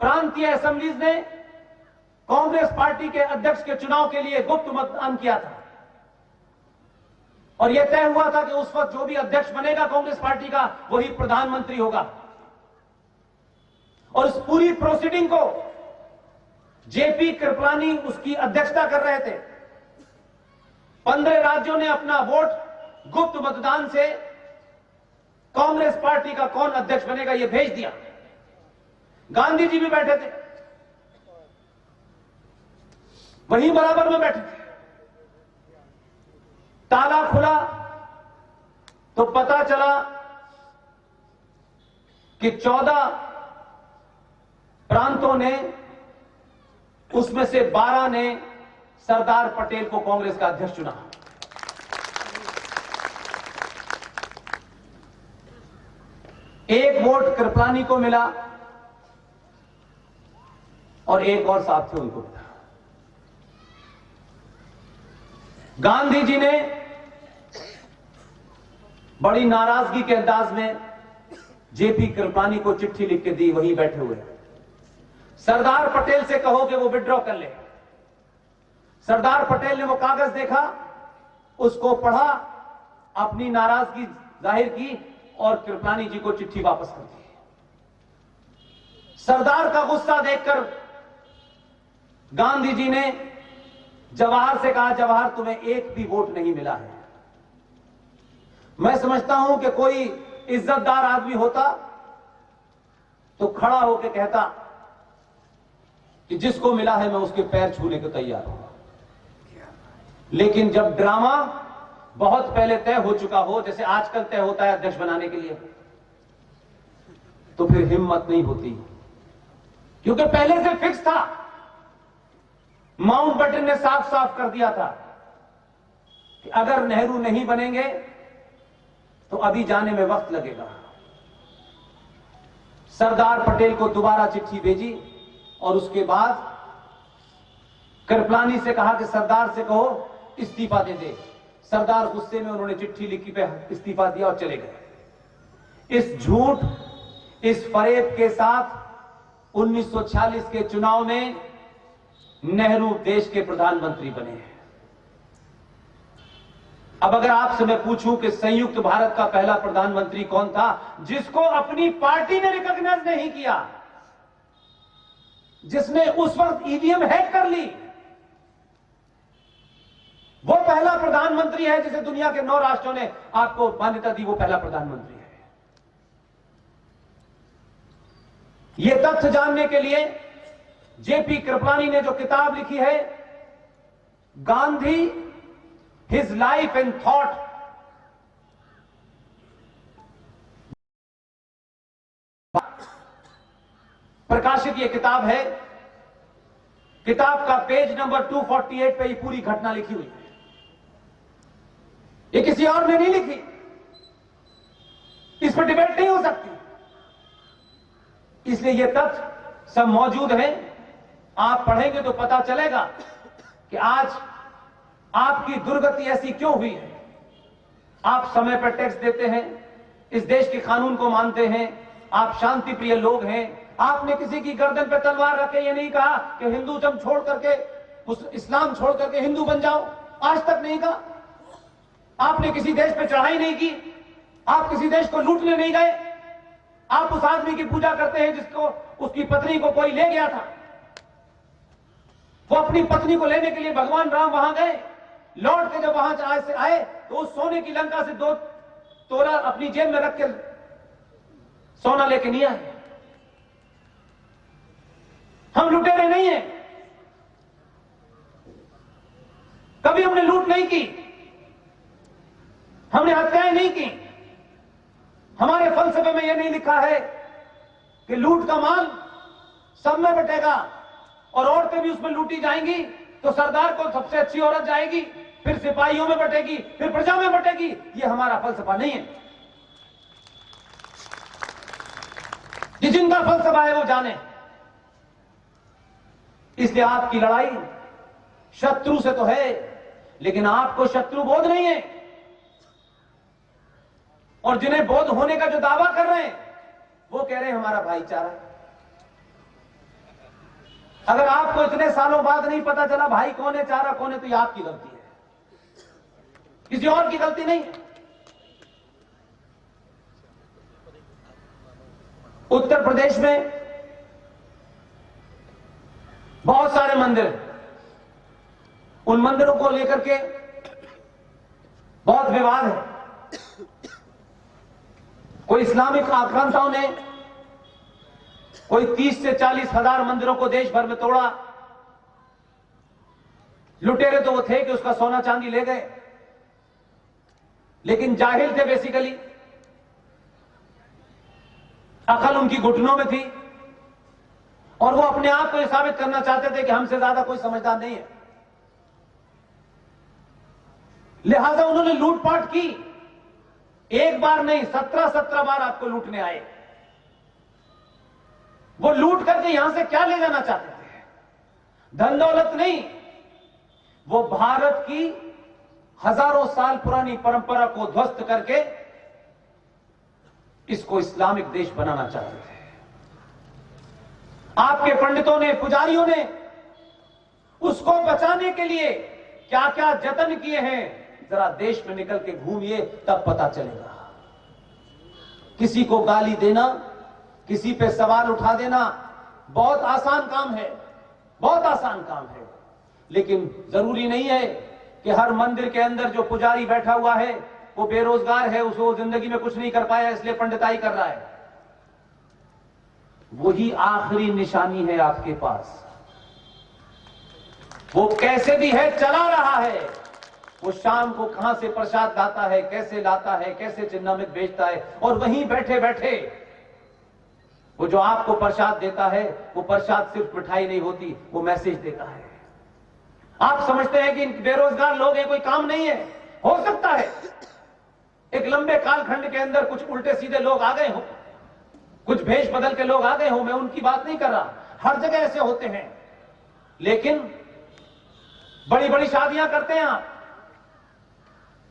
Speaker 2: प्रांतीय असेंबलीज ने कांग्रेस पार्टी के अध्यक्ष के चुनाव के लिए गुप्त मतदान किया था, और यह तय हुआ था कि उस वक्त जो भी अध्यक्ष बनेगा कांग्रेस पार्टी का वही प्रधानमंत्री होगा। और इस पूरी प्रोसीडिंग को जेपी कृपलानी उसकी अध्यक्षता कर रहे थे। 15 राज्यों ने अपना वोट गुप्त मतदान से कांग्रेस पार्टी का कौन अध्यक्ष बनेगा यह भेज दिया। गांधी जी भी बैठे थे, वहीं बराबर में बैठे थे। ताला खुला तो पता चला कि 14 प्रांतों ने, उसमें से 12 ने सरदार पटेल को कांग्रेस का अध्यक्ष चुना। एक वोट कृपलानी को मिला और एक और साथ थे उनको मिला। गांधी जी ने बड़ी नाराजगी के अंदाज में जेपी कृपलानी को चिट्ठी लिख के दी, वहीं बैठे हुए। सरदार पटेल से कहो कि वो विड्रॉ कर ले। सरदार पटेल ने वो कागज देखा, उसको पढ़ा, अपनी नाराजगी जाहिर की और कृपलानी जी को चिट्ठी वापस कर दी। सरदार का गुस्सा देखकर गांधी जी ने जवाहर से कहा, जवाहर तुम्हें एक भी वोट नहीं मिला है। मैं समझता हूं कि कोई इज्जतदार आदमी होता तो खड़ा होकर कहता कि जिसको मिला है मैं उसके पैर छूने को तैयार हूं। लेकिन जब ड्रामा बहुत पहले तय हो चुका हो, जैसे आजकल तय होता है अध्यक्ष बनाने के लिए, तो फिर हिम्मत नहीं होती, क्योंकि पहले से फिक्स था। माउंटबेटन ने साफ साफ कर दिया था कि अगर नेहरू नहीं बनेंगे तो अभी जाने में वक्त लगेगा। सरदार पटेल को दोबारा चिट्ठी भेजी और उसके बाद कृपलानी से कहा कि सरदार से कहो इस्तीफा दे दे। सरदार गुस्से में उन्होंने चिट्ठी लिखी पे इस्तीफा दिया और चले गए। इस झूठ, इस फरेब के साथ 1946 के चुनाव में नेहरू देश के प्रधानमंत्री बने हैं। अब अगर आपसे मैं पूछूं कि संयुक्त भारत का पहला प्रधानमंत्री कौन था जिसको अपनी पार्टी ने रिकॉग्नाइज नहीं किया, जिसने उस वक्त ईवीएम हैक कर ली, वो पहला प्रधानमंत्री है जिसे दुनिया के 9 राष्ट्रों ने आपको मान्यता दी, वो पहला प्रधानमंत्री है। यह तथ्य जानने के लिए जेपी कृपलानी ने जो किताब लिखी है, Gandhi his life and thought, प्रकाशित यह किताब है। किताब का पेज नंबर 248 पे ये पूरी घटना लिखी हुई है। ये किसी और ने नहीं लिखी, इस पर डिबेट नहीं हो सकती। इसलिए ये तथ्य सब मौजूद हैं। आप पढ़ेंगे तो पता चलेगा कि आज आपकी दुर्गति ऐसी क्यों हुई है। आप समय पर टैक्स देते हैं, इस देश के कानून को मानते हैं, आप शांति प्रिय लोग हैं। आपने किसी की गर्दन पे तलवार रखे ये नहीं कहा कि हिंदूज़म छोड़ करके, इस्लाम छोड़ करके हिंदू बन जाओ, आज तक नहीं कहा। आपने किसी देश पे चढ़ाई नहीं की, आप किसी देश को लूटने नहीं गए। आप उस आदमी की पूजा करते हैं जिसको, उसकी पत्नी को कोई ले गया था। वो अपनी पत्नी को लेने के लिए भगवान राम वहां गए, लौट के जब वहां से आए तो उस सोने की लंका से 2 तोला अपनी जेब में रख के सोना लेके नहीं आए। हम लुटेरे नहीं हैं, कभी हमने लूट नहीं की, हमने हत्याएं नहीं की। हमारे फलसफे में यह नहीं लिखा है कि लूट का माल सब में बटेगा और औरतें भी उसमें लूटी जाएंगी, तो सरदार को सबसे अच्छी औरत जाएगी, फिर सिपाहियों में बटेगी, फिर प्रजा में बटेगी। यह हमारा फलसफा नहीं है। जिनका फलसफा है वो जाने। इसलिए आपकी लड़ाई शत्रु से तो है, लेकिन आपको शत्रु बोध नहीं है। और जिन्हें बोध होने का जो दावा कर रहे हैं वो कह रहे हैं हमारा भाईचारा। अगर आपको इतने सालों बाद नहीं पता चला भाई कौन है चारा कौन है, तो ये आपकी गलती है, किसी और की गलती नहीं। उत्तर प्रदेश में बहुत सारे मंदिर, उन मंदिरों को लेकर के बहुत विवाद है। कोई इस्लामिक आक्रांताओं ने कोई 30 से 40 हजार मंदिरों को देश भर में तोड़ा। लुटेरे तो वो थे कि उसका सोना चांदी ले गए, लेकिन जाहिल थे बेसिकली, अकल उनकी घुटनों में थी और वो अपने आप को यह साबित करना चाहते थे कि हमसे ज्यादा कोई समझदार नहीं है। लिहाजा उन्होंने लूटपाट की। एक बार नहीं, 17 बार आपको लूटने आए। वो लूट करके यहां से क्या ले जाना चाहते थे? धन दौलत नहीं, वो भारत की हजारों साल पुरानी परंपरा को ध्वस्त करके इसको इस्लामिक देश बनाना चाहते थे। आपके पंडितों ने, पुजारियों ने उसको बचाने के लिए क्या क्या जतन किए हैं, जरा देश में निकल के घूमिए, तब पता चलेगा। किसी को गाली देना, किसी पे सवाल उठा देना बहुत आसान काम है, बहुत आसान काम है। लेकिन जरूरी नहीं है कि हर मंदिर के अंदर जो पुजारी बैठा हुआ है वो बेरोजगार है, उसको जिंदगी में कुछ नहीं कर पाया इसलिए पंडिताई कर रहा है। वही आखिरी निशानी है आपके पास। वो कैसे भी है चला रहा है। वो शाम को कहां से प्रसाद लाता है, कैसे लाता है, कैसे चिन्नामित बेचता है, और वहीं बैठे बैठे वो जो आपको प्रसाद देता है, वो प्रसाद सिर्फ मिठाई नहीं होती, वो मैसेज देता है। आप समझते हैं कि बेरोजगार लोग हैं, कोई काम नहीं है। हो सकता है एक लंबे कालखंड के अंदर कुछ उल्टे सीधे लोग आ गए हो, कुछ भेष बदल के लोग आ गए हो, मैं उनकी बात नहीं कर रहा, हर जगह ऐसे होते हैं। लेकिन बड़ी बड़ी शादियां करते हैं आप,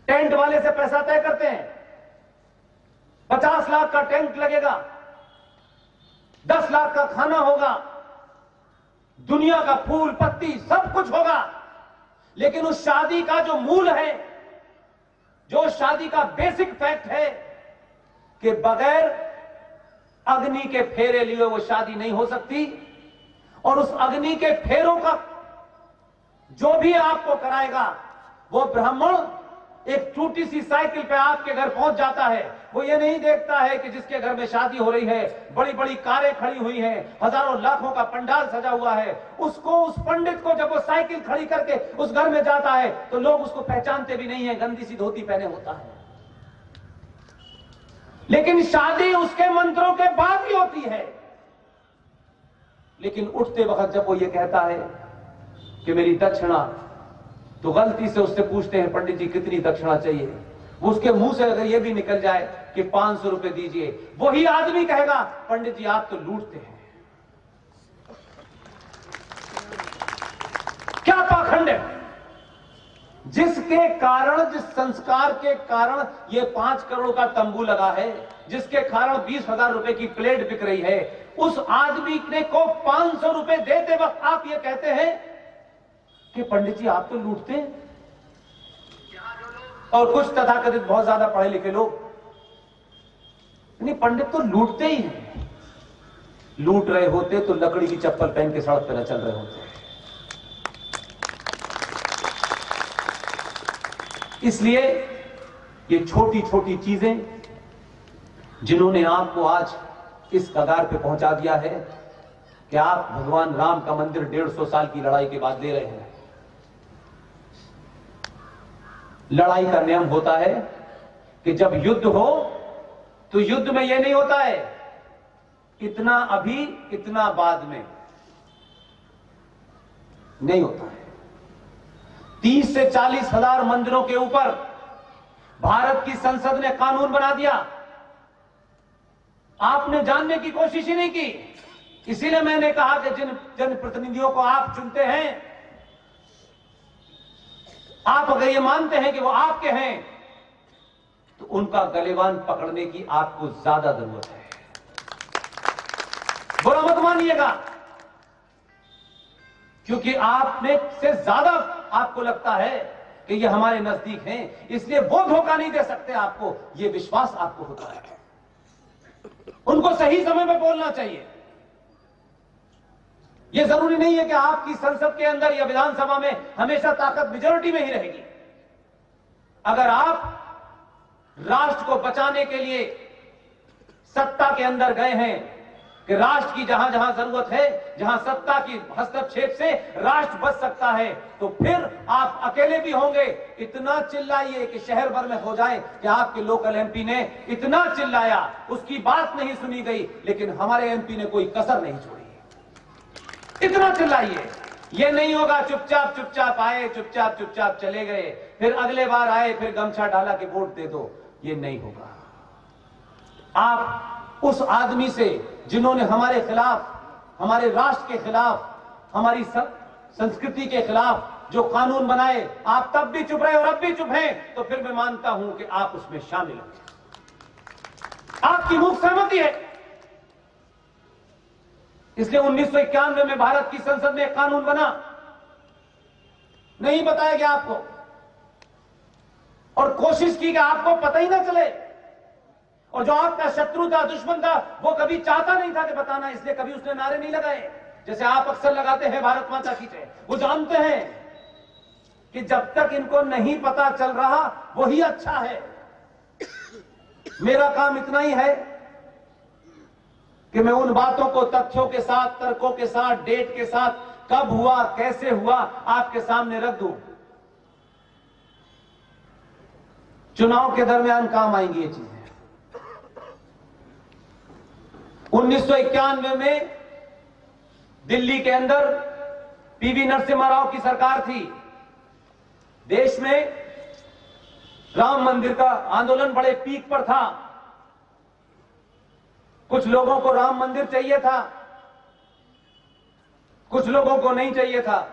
Speaker 2: टेंट वाले से पैसा तय करते हैं, 50 लाख का टेंट लगेगा, 10 लाख का खाना होगा, दुनिया का फूल पत्ती सब कुछ होगा, लेकिन उस शादी का जो मूल है, जो शादी का बेसिक फैक्ट है कि बगैर अग्नि के फेरे लिए वो शादी नहीं हो सकती। और उस अग्नि के फेरों का जो भी आपको कराएगा, वो ब्राह्मण एक टूटी सी साइकिल पे आपके घर पहुंच जाता है। वो ये नहीं देखता है कि जिसके घर में शादी हो रही है, बड़ी बड़ी कारें खड़ी हुई हैं, हजारों लाखों का पंडाल सजा हुआ है, उसको, उस पंडित को जब वो साइकिल खड़ी करके उस घर में जाता है तो लोग उसको पहचानते भी नहीं है, गंदी सी धोती पहने होता है। लेकिन शादी उसके मंत्रों के बाद ही होती है। लेकिन उठते वक्त जब वो ये कहता है कि मेरी दक्षिणा, तो गलती से उससे पूछते हैं पंडित जी कितनी दक्षिणा चाहिए, वो उसके मुंह से अगर ये भी निकल जाए कि 500 रुपए दीजिए, वही आदमी कहेगा पंडित जी आप तो लूटते हैं। क्या पाखंड है, जिसके कारण, जिस संस्कार के कारण ये 5 करोड़ का तंबू लगा है, जिसके कारण 20,000 रुपए की प्लेट बिक रही है, उस आदमी ने को 500 रुपए देते वक्त आप ये कहते हैं कि पंडित जी आप तो लूटते हैं। और कुछ तथाकथित बहुत ज्यादा पढ़े लिखे लोग, नहीं पंडित तो लूटते ही हैं, लूट रहे होते तो लकड़ी की चप्पल पहन के सड़क पर न चल रहे होते। इसलिए ये छोटी छोटी चीजें जिन्होंने आपको आज इस कगार पे पहुंचा दिया है कि आप भगवान राम का मंदिर 150 साल की लड़ाई के बाद ले रहे हैं। लड़ाई का नियम होता है कि जब युद्ध हो तो युद्ध में यह नहीं होता है इतना अभी इतना बाद में, नहीं होता है। 30 से 40 हजार मंदिरों के ऊपर भारत की संसद ने कानून बना दिया, आपने जानने की कोशिश ही नहीं की। इसीलिए मैंने कहा कि जिन जनप्रतिनिधियों को आप चुनते हैं, आप अगर ये मानते हैं कि वो आपके हैं, तो उनका गलेवान पकड़ने की आपको ज्यादा जरूरत है। बुरा मत मानिएगा, क्योंकि आपने से ज्यादा आपको लगता है कि ये हमारे नजदीक हैं, इसलिए वो धोखा नहीं दे सकते आपको, ये विश्वास आपको होता है। उनको सही समय में बोलना चाहिए। यह जरूरी नहीं है कि आपकी संसद के अंदर या विधानसभा में हमेशा ताकत मेजॉरिटी में ही रहेगी। अगर आप राष्ट्र को बचाने के लिए सत्ता के अंदर गए हैं कि राष्ट्र की जहां जहां जरूरत है, जहां सत्ता की हस्तक्षेप से राष्ट्र बच सकता है, तो फिर आप अकेले भी होंगे। इतना चिल्लाइए कि शहर भर में हो जाए कि आपके लोकल एमपी ने इतना चिल्लाया, उसकी बात नहीं सुनी गई, लेकिन हमारे एमपी ने कोई कसर नहीं छोड़ी। इतना चिल्लाइए, ये नहीं होगा चुपचाप चुपचाप आए, चुपचाप चुपचाप चले गए, फिर अगले बार आए, फिर गमछा डाला कि वोट दे दो, ये नहीं होगा। आप उस आदमी से जिन्होंने हमारे खिलाफ, हमारे राष्ट्र के खिलाफ, हमारी संस्कृति के खिलाफ जो कानून बनाए, आप तब भी चुप रहे और अब भी चुप हैं, तो फिर मैं मानता हूं कि आप उसमें शामिल हैं। आपकी मुख सहमति है। इसलिए 1991 में भारत की संसद में एक कानून बना, नहीं बताया गया आपको, और कोशिश की कि आपको पता ही ना चले। और जो आपका शत्रु था, दुश्मन था, वो कभी चाहता नहीं था कि बताना, इसलिए कभी उसने नारे नहीं लगाए जैसे आप अक्सर लगाते हैं भारत माता की जय। वो जानते हैं कि जब तक इनको नहीं पता चल रहा वही अच्छा है। मेरा काम इतना ही है कि मैं उन बातों को तथ्यों के साथ, तर्कों के साथ, डेट के साथ, कब हुआ, कैसे हुआ, आपके सामने रख दूं। चुनाव के दरमियान काम आएंगी ये चीजें। 1991 में दिल्ली के अंदर पीवी नरसिम्हा राव की सरकार थी। देश में राम मंदिर का आंदोलन बड़े पीक पर था। कुछ लोगों को राम मंदिर चाहिए था, कुछ लोगों को नहीं चाहिए था।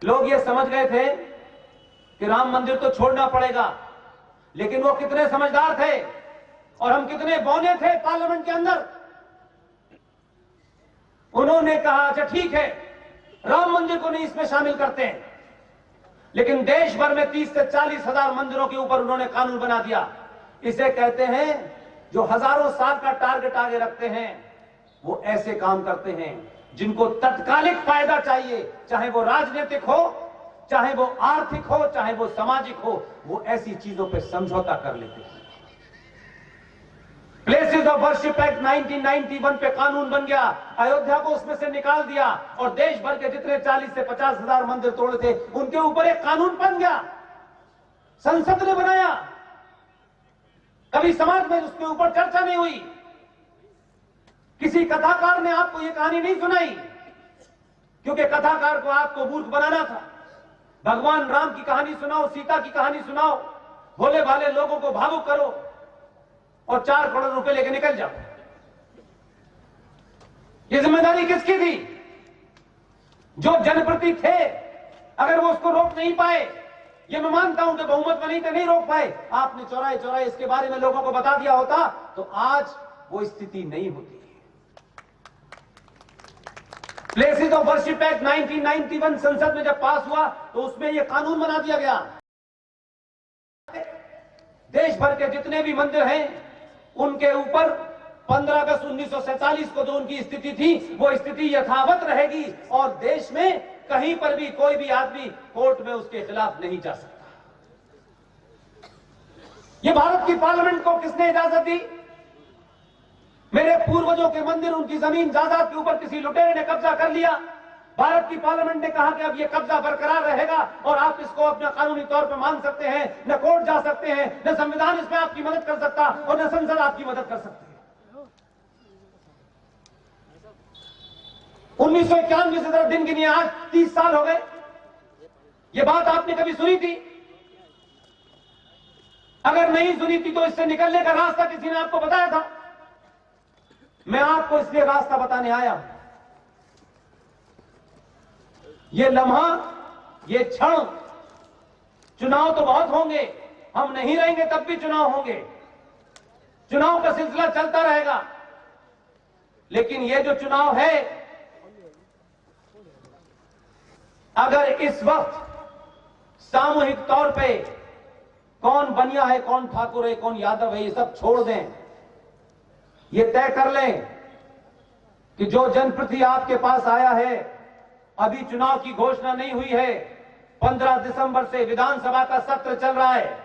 Speaker 2: लोग ये समझ गए थे कि राम मंदिर तो छोड़ना पड़ेगा, लेकिन वो कितने समझदार थे और हम कितने बौने थे पार्लियामेंट के अंदर। उन्होंने कहा अच्छा ठीक है, राम मंदिर को नहीं इसमें शामिल करते हैं, लेकिन देश भर में 30 से 40 हजार मंदिरों के ऊपर उन्होंने कानून बना दिया। इसे कहते हैं जो हजारों साल का टारगेट आगे रखते हैं, वो ऐसे काम करते हैं जिनको तत्कालिक फायदा चाहिए, चाहे वो राजनीतिक हो, चाहे वो आर्थिक हो, चाहे वो सामाजिक हो, वो ऐसी चीजों पे समझौता कर लेते हैं। प्लेसेस ऑफ वर्शिप एक्ट 1991 पे कानून बन गया, अयोध्या को उसमें से निकाल दिया और देश भर के जितने 40 से 50 हजार मंदिर तोड़े थे उनके ऊपर एक कानून बन गया, संसद ने बनाया। कभी समाज में उसके ऊपर चर्चा नहीं हुई, किसी कथाकार ने आपको यह कहानी नहीं सुनाई, क्योंकि कथाकार को आपको मूर्ख बनाना था। भगवान राम की कहानी सुनाओ, सीता की कहानी सुनाओ, भोले भाले लोगों को भावुक करो और 4 करोड़ रुपए लेके निकल जाओ। ये जिम्मेदारी किसकी थी? जो जनप्रति थे, अगर वो उसको रोक नहीं पाए, ये मैं मानता हूं कि बहुमत में नहीं थे, नहीं रोक पाए, आपने चौराहे चौराहे इसके बारे में लोगों को बता दिया होता तो आज वो स्थिति नहीं होती। प्लेसेस ऑफ वर्शिप एक्ट 1991 संसद में जब पास हुआ तो उसमें यह कानून बना दिया गया, देश भर के जितने भी मंदिर हैं उनके ऊपर 15 अगस्त 1947 को जो उनकी स्थिति थी वो स्थिति यथावत रहेगी और देश में कहीं पर भी कोई भी आदमी कोर्ट में उसके खिलाफ नहीं जा सकता। ये भारत की पार्लियामेंट को किसने इजाजत दी? मेरे पूर्वजों के मंदिर, उनकी जमीन जायदाद के ऊपर किसी लुटेरे ने कब्जा कर लिया। भारत की पार्लियामेंट ने कहा कि अब ये कब्जा बरकरार रहेगा और आप इसको अपना कानूनी तौर पर मान सकते हैं, न कोर्ट जा सकते हैं, न संविधान इसमें आपकी मदद कर सकता और न संसद आपकी मदद कर सकती है। 1991 से जरा दिन गिनिए, आज 30 साल हो गए। ये बात आपने कभी सुनी थी? अगर नहीं सुनी थी तो इससे निकलने का रास्ता किसी ने आपको बताया था? मैं आपको इसलिए रास्ता बताने आया। ये लम्हा, ये क्षण, चुनाव तो बहुत होंगे, हम नहीं रहेंगे तब भी चुनाव होंगे, चुनाव का सिलसिला चलता रहेगा, लेकिन ये जो चुनाव है, अगर इस वक्त सामूहिक तौर पे कौन बनिया है, कौन ठाकुर है, कौन यादव है, ये सब छोड़ दें, ये तय कर लें कि जो जनप्रतिनिधि आपके पास आया है, अभी चुनाव की घोषणा नहीं हुई है, 15 दिसंबर से विधानसभा का सत्र चल रहा है।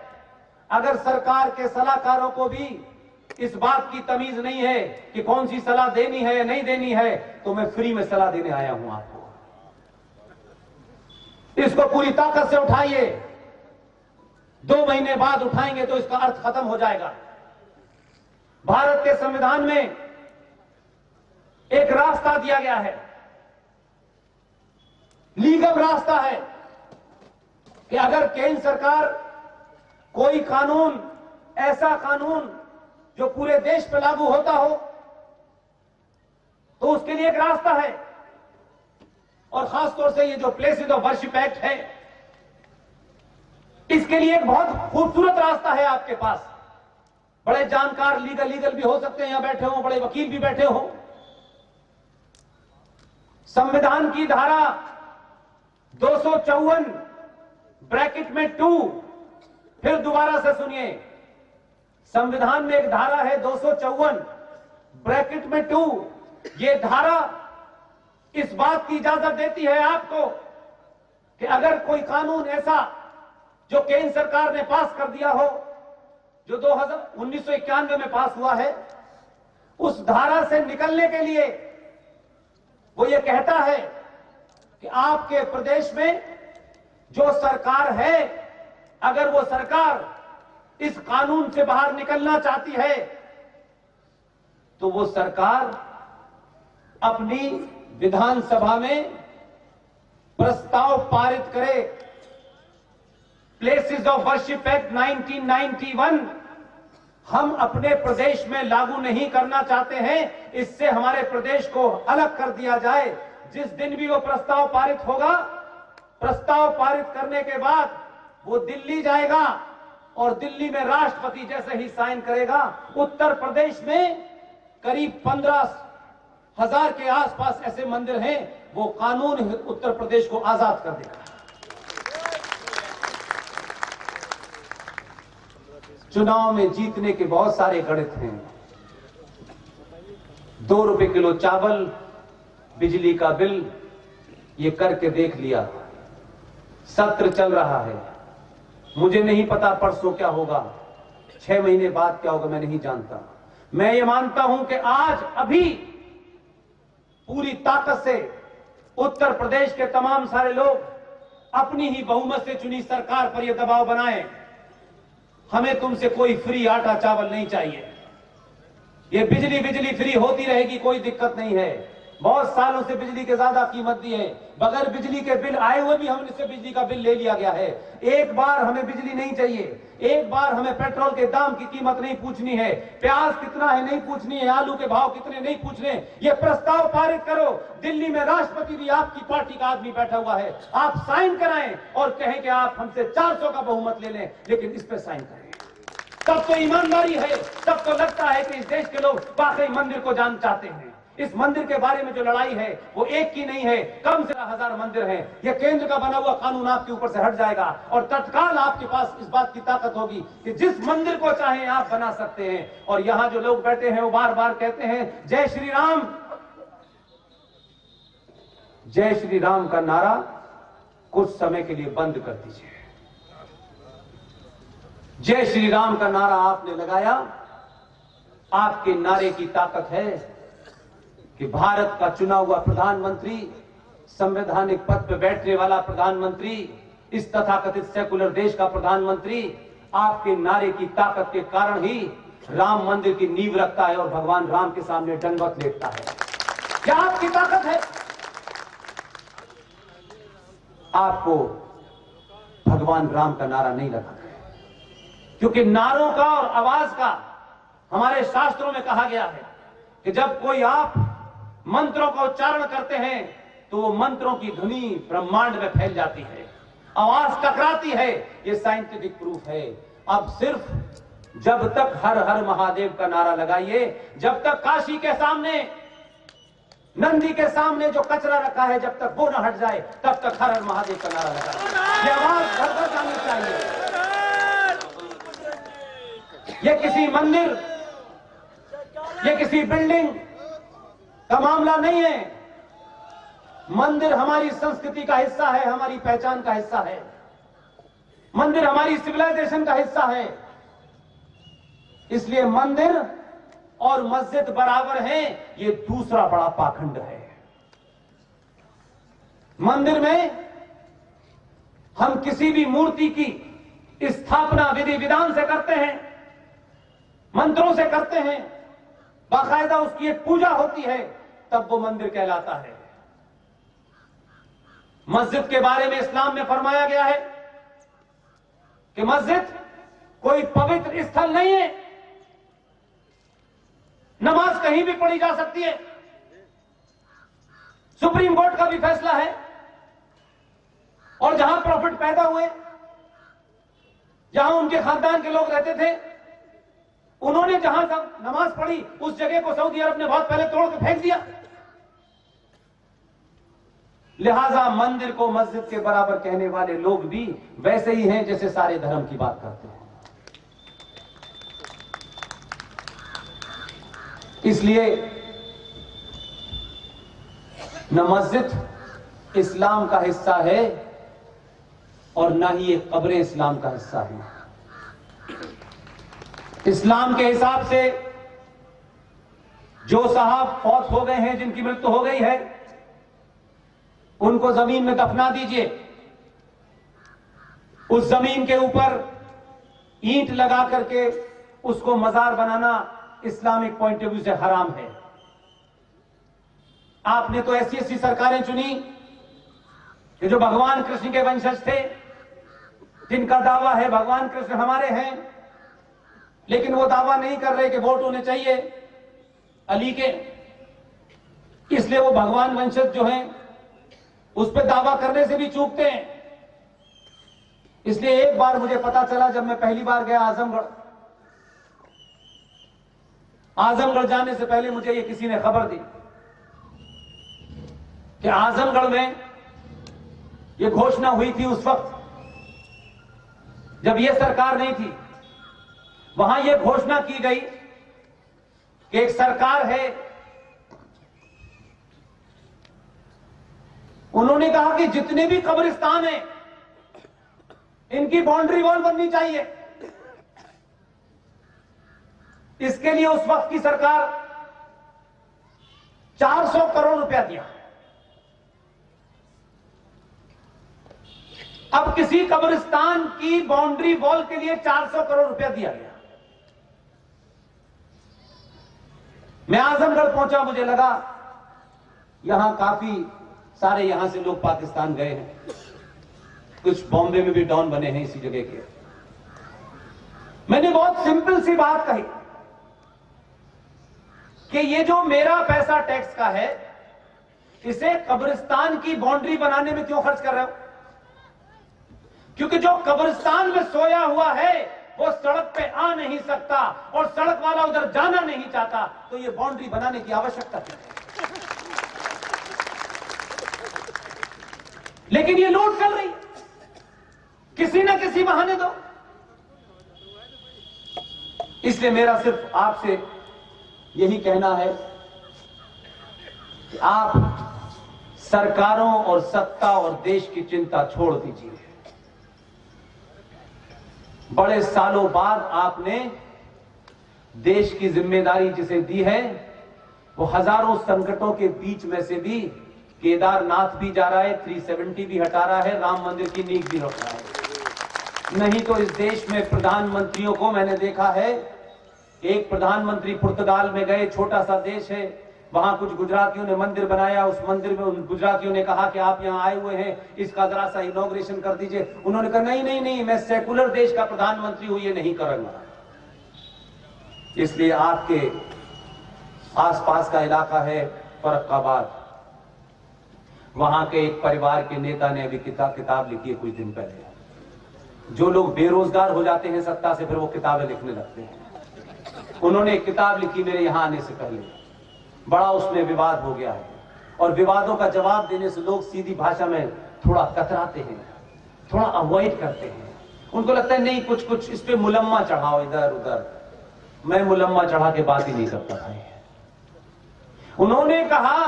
Speaker 2: अगर सरकार के सलाहकारों को भी इस बात की तमीज नहीं है कि कौन सी सलाह देनी है या नहीं देनी है, तो मैं फ्री में सलाह देने आया हूं आपको। इसको पूरी ताकत से उठाइए, 2 महीने बाद उठाएंगे तो इसका अर्थ खत्म हो जाएगा। भारत के संविधान में एक रास्ता दिया गया है, लीगल रास्ता है कि अगर केंद्र सरकार कोई कानून, ऐसा कानून जो पूरे देश पर लागू होता हो, तो उसके लिए एक रास्ता है। और खासतौर से ये जो प्लेसेस ऑफ वर्शिप एक्ट है, इसके लिए एक बहुत खूबसूरत रास्ता है आपके पास। बड़े जानकार लीगल भी हो सकते हैं, यहां बैठे हो, बड़े वकील भी बैठे हो। संविधान की धारा 254 ब्रैकेट में 2, फिर दोबारा से सुनिए, संविधान में एक धारा है 254 ब्रैकेट में 2। ये धारा इस बात की इजाजत देती है आपको कि अगर कोई कानून ऐसा जो केंद्र सरकार ने पास कर दिया हो, जो 1991 में पास हुआ है, उस धारा से निकलने के लिए वो ये कहता है कि आपके प्रदेश में जो सरकार है, अगर वो सरकार इस कानून से बाहर निकलना चाहती है, तो वो सरकार अपनी विधानसभा में प्रस्ताव पारित करे। प्लेसेस ऑफ वर्शिप एक्ट 1991 हम अपने प्रदेश में लागू नहीं करना चाहते हैं, इससे हमारे प्रदेश को अलग कर दिया जाए। जिस दिन भी वो प्रस्ताव पारित होगा, प्रस्ताव पारित करने के बाद वो दिल्ली जाएगा, और दिल्ली में राष्ट्रपति जैसे ही साइन करेगा, उत्तर प्रदेश में करीब 15,000 के आसपास ऐसे मंदिर हैं, वो कानून उत्तर प्रदेश को आजाद कर देगा। चुनाव में जीतने के बहुत सारे गणित हैं। 2 रुपए किलो चावल, बिजली का बिल, ये करके देख लिया। सत्र चल रहा है, मुझे नहीं पता परसों क्या होगा, 6 महीने बाद क्या होगा, मैं नहीं जानता। मैं ये मानता हूं कि आज अभी पूरी ताकत से उत्तर प्रदेश के तमाम सारे लोग अपनी ही बहुमत से चुनी सरकार पर यह दबाव बनाएं। हमें तुमसे कोई फ्री आटा चावल नहीं चाहिए। ये बिजली फ्री होती रहेगी, कोई दिक्कत नहीं है। बहुत सालों से बिजली के ज्यादा कीमत दी है, बगैर बिजली के बिल आए हुए भी हमसे बिजली का बिल ले लिया गया है। एक बार हमें बिजली नहीं चाहिए, एक बार हमें पेट्रोल के दाम की कीमत नहीं पूछनी है, प्याज कितना है नहीं पूछनी है, आलू के भाव कितने नहीं पूछने। ये प्रस्ताव पारित करो, दिल्ली में राष्ट्रपति भी आपकी पार्टी का आदमी बैठा हुआ है, आप साइन कराएं और कहें कि आप हमसे 400 का बहुमत ले लें, लेकिन इस पर साइन करें। तब तो ईमानदारी है, तब तो लगता है कि इस देश के लोग वाकई मंदिर को जान चाहते हैं। इस मंदिर के बारे में जो लड़ाई है वो एक की नहीं है, कम से 1000 मंदिर हैं। यह केंद्र का बना हुआ कानून आपके ऊपर से हट जाएगा और तत्काल आपके पास इस बात की ताकत होगी कि जिस मंदिर को चाहें आप बना सकते हैं। और यहां जो लोग बैठे हैं वो बार बार कहते हैं जय श्री राम। जय श्री राम का नारा कुछ समय के लिए बंद कर दीजिए। जय श्री राम का नारा आपने लगाया, आपके नारे की ताकत है कि भारत का चुना हुआ प्रधानमंत्री, संवैधानिक पद पर बैठने वाला प्रधानमंत्री, इस तथाकथित सेकुलर देश का प्रधानमंत्री, आपके नारे की ताकत के कारण ही राम मंदिर की नींव रखता है और भगवान राम के सामने दंडवत लेटता है। क्या आपकी ताकत है? आपको भगवान राम का नारा नहीं लगाना है, क्योंकि नारों का और आवाज का हमारे शास्त्रों में कहा गया है कि जब कोई आप मंत्रों का उच्चारण करते हैं तो वो मंत्रों की ध्वनि ब्रह्मांड में फैल जाती है, आवाज टकराती है। ये साइंटिफिक प्रूफ है। अब सिर्फ जब तक हर हर महादेव का नारा लगाइए, जब तक काशी के सामने, नंदी के सामने जो कचरा रखा है, जब तक वो न हट जाए, तब तक हर हर महादेव का नारा लगाइए। ये आवाज घर घर जानी चाहिए। ये किसी मंदिर, ये किसी बिल्डिंग का मामला नहीं है। मंदिर हमारी संस्कृति का हिस्सा है, हमारी पहचान का हिस्सा है। मंदिर हमारी सिविलाइजेशन का हिस्सा है। इसलिए मंदिर और मस्जिद बराबर हैं, ये दूसरा बड़ा पाखंड है। मंदिर में हम किसी भी मूर्ति की स्थापना विधि विधान से करते हैं, मंत्रों से करते हैं, बाकायदा उसकी एक पूजा होती है, तब वो मंदिर कहलाता है। मस्जिद के बारे में इस्लाम में फरमाया गया है कि मस्जिद कोई पवित्र स्थल नहीं है, नमाज कहीं भी पढ़ी जा सकती है। सुप्रीम कोर्ट का भी फैसला है। और जहां प्रॉफिट पैदा हुए, जहां उनके खानदान के लोग रहते थे, उन्होंने जहां नमाज पढ़ी उस जगह को सऊदी अरब ने बहुत पहले तोड़ के फेंक दिया। लिहाजा मंदिर को मस्जिद के बराबर कहने वाले लोग भी वैसे ही हैं जैसे सारे धर्म की बात करते हैं। इसलिए न मस्जिद इस्लाम का हिस्सा है और न ही ये कब्र इस्लाम का हिस्सा है। इस्लाम के हिसाब से जो साहब फौत हो गए हैं, जिनकी मृत्यु हो गई है, उनको जमीन में दफना दीजिए। उस जमीन के ऊपर ईंट लगा करके उसको मजार बनाना इस्लामिक पॉइंट ऑफ व्यू से हराम है। आपने तो ऐसी सरकारें चुनी कि जो भगवान कृष्ण के वंशज थे, जिनका दावा है भगवान कृष्ण हमारे हैं, लेकिन वो दावा नहीं कर रहे कि वोट होने चाहिए अली के, इसलिए वो भगवान वंशज जो हैं उस पर दावा करने से भी चूकते हैं। इसलिए एक बार मुझे पता चला, जब मैं पहली बार गया आजमगढ़ जाने से पहले मुझे ये किसी ने खबर दी कि आजमगढ़ में ये घोषणा हुई थी उस वक्त जब ये सरकार नहीं थी। वहां ये घोषणा की गई कि एक सरकार है, उन्होंने कहा कि जितने भी कब्रिस्तान हैं इनकी बाउंड्री वॉल बननी चाहिए। इसके लिए उस वक्त की सरकार 400 करोड़ रुपया दिया। अब किसी कब्रिस्तान की बाउंड्री वॉल के लिए 400 करोड़ रुपया दिया गया। मैं आजमगढ़ पहुंचा, मुझे लगा यहां काफी सारे यहां से लोग पाकिस्तान गए हैं, कुछ बॉम्बे में भी डॉन बने हैं इसी जगह के। मैंने बहुत सिंपल सी बात कही कि ये जो मेरा पैसा टैक्स का है, इसे कब्रिस्तान की बाउंड्री बनाने में क्यों खर्च कर रहे हो? क्योंकि जो कब्रिस्तान में सोया हुआ है वो सड़क पे आ नहीं सकता और सड़क वाला उधर जाना नहीं चाहता, तो ये बाउंड्री बनाने की आवश्यकता क्या है? लेकिन ये लूट कर रही, किसी ना किसी बहाने दो। इसलिए मेरा सिर्फ आपसे यही कहना है कि आप सरकारों और सत्ता और देश की चिंता छोड़ दीजिए। बड़े सालों बाद आपने देश की जिम्मेदारी जिसे दी है, वो हजारों संकटों के बीच में से भी केदारनाथ भी जा रहा है, 370 भी हटा रहा है, राम मंदिर की नींव भी रख रहा है। नहीं तो इस देश में प्रधानमंत्रियों को मैंने देखा है, एक प्रधानमंत्री पुर्तगाल में गए, छोटा सा देश है, वहां कुछ गुजरातियों ने मंदिर बनाया, उस मंदिर में उन गुजरातियों ने कहा कि आप यहां आए हुए हैं, इसका जरा सा इनॉग्रेशन कर दीजिए। उन्होंने कहा नहीं नहीं नहीं, मैं सेकुलर देश का प्रधानमंत्री हूं, ये नहीं करूंगा। इसलिए आपके आसपास का इलाका है फर्रुखाबाद, वहां के एक परिवार के नेता ने अभी किताब लिखी है कुछ दिन पहले। जो लोग बेरोजगार हो जाते हैं सत्ता से, फिर वो किताबें लिखने लगते हैं। उन्होंने एक किताब लिखी मेरे यहां आने से पहले, बड़ा उसमें विवाद हो गया है, और विवादों का जवाब देने से लोग सीधी भाषा में थोड़ा कतराते हैं, थोड़ा अवॉइड करते हैं। उनको लगता है नहीं, कुछ कुछ इस पे मुलम्मा चढ़ाओ इधर उधर। मैं मुलम्मा चढ़ा के बात ही नहीं करता था। उन्होंने कहा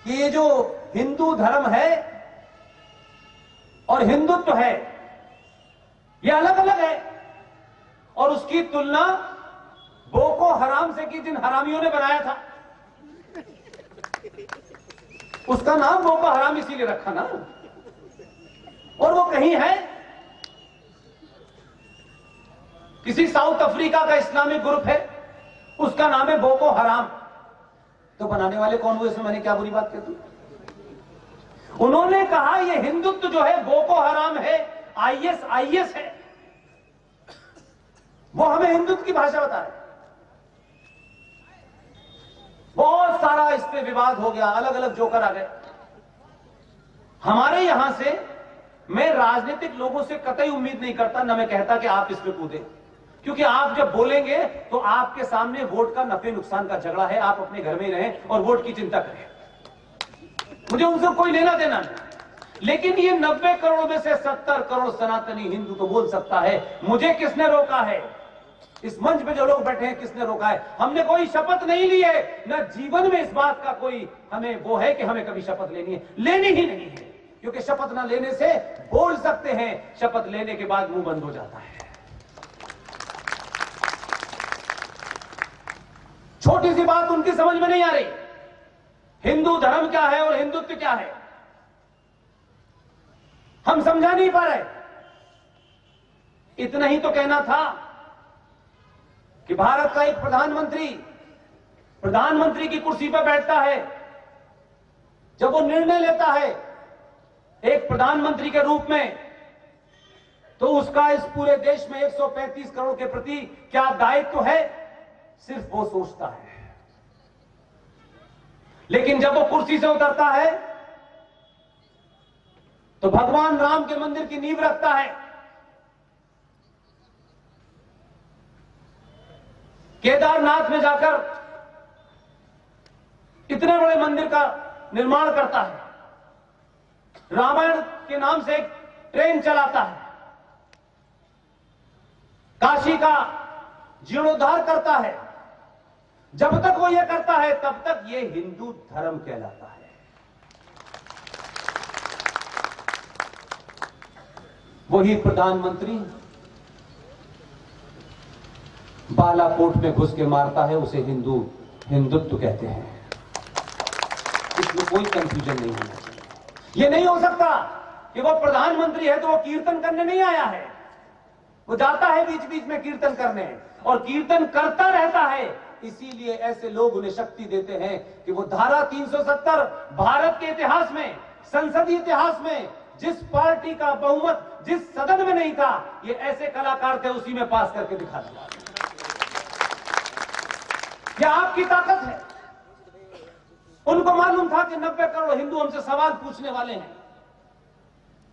Speaker 2: कि ये जो हिंदू धर्म है और हिंदुत्व है, ये अलग अलग है, और उसकी तुलना बोको हराम से की, जिन हरामियों ने बनाया था। उसका नाम बोको हराम इसीलिए रखा ना, और वो कहीं है किसी साउथ अफ्रीका का इस्लामिक ग्रुप है, उसका नाम है बोको हराम। तो बनाने वाले कौन हुए, इसमें मैंने क्या बुरी बात कहती? उन्होंने कहा ये हिंदुत्व जो है बोको हराम है, आईएस है, वो हमें हिंदुत्व की भाषा बता रहे। बहुत सारा इस पे विवाद हो गया, अलग अलग जोकर आ गए। हमारे यहां से मैं राजनीतिक लोगों से कतई उम्मीद नहीं करता, ना मैं कहता कि आप इस पे कूदे, क्योंकि आप जब बोलेंगे तो आपके सामने वोट का नफे नुकसान का झगड़ा है। आप अपने घर में रहें और वोट की चिंता करें, मुझे उनसे कोई लेना देना नहीं। लेकिन ये 90 करोड़ में से 70 करोड़ सनातनी हिंदू तो बोल सकता है। मुझे किसने रोका है? इस मंच पे जो लोग बैठे हैं, किसने रोका है? हमने कोई शपथ नहीं ली है, न जीवन में इस बात का कोई हमें वो है कि हमें कभी शपथ लेनी है, लेनी ही नहीं है। क्योंकि शपथ ना लेने से बोल सकते हैं, शपथ लेने के बाद मुंह बंद हो जाता है। छोटी सी बात उनकी समझ में नहीं आ रही, हिंदू धर्म क्या है और हिंदुत्व क्या है, हम समझा नहीं पा रहे। इतना ही तो कहना था कि भारत का एक प्रधानमंत्री की कुर्सी पर बैठता है, जब वो निर्णय लेता है एक प्रधानमंत्री के रूप में, तो उसका इस पूरे देश में 135 करोड़ के प्रति क्या दायित्व है, सिर्फ वो सोचता है। लेकिन जब वो कुर्सी से उतरता है तो भगवान राम के मंदिर की नींव रखता है। केदारनाथ में जाकर इतने बड़े मंदिर का निर्माण करता है। रामायण के नाम से एक ट्रेन चलाता है। काशी का जीर्णोद्धार करता है। जब तक वो ये करता है तब तक ये हिंदू धर्म कहलाता है। वही प्रधानमंत्री बालाकोट में घुस के मारता है, उसे हिंदुत्व कहते हैं। इसमें कोई कंफ्यूजन नहीं होना चाहिए। यह नहीं हो सकता कि वो प्रधानमंत्री है तो वो कीर्तन करने नहीं आया है। वो जाता है बीच बीच में कीर्तन करने और कीर्तन करता रहता है। इसीलिए ऐसे लोग उन्हें शक्ति देते हैं कि वो धारा 370 भारत के इतिहास में, संसदीय इतिहास में जिस पार्टी का बहुमत जिस सदन में नहीं था, ये ऐसे कलाकार थे, उसी में पास करके दिखा दिया। यह आपकी ताकत है। उनको मालूम था कि 90 करोड़ हिंदू हमसे सवाल पूछने वाले हैं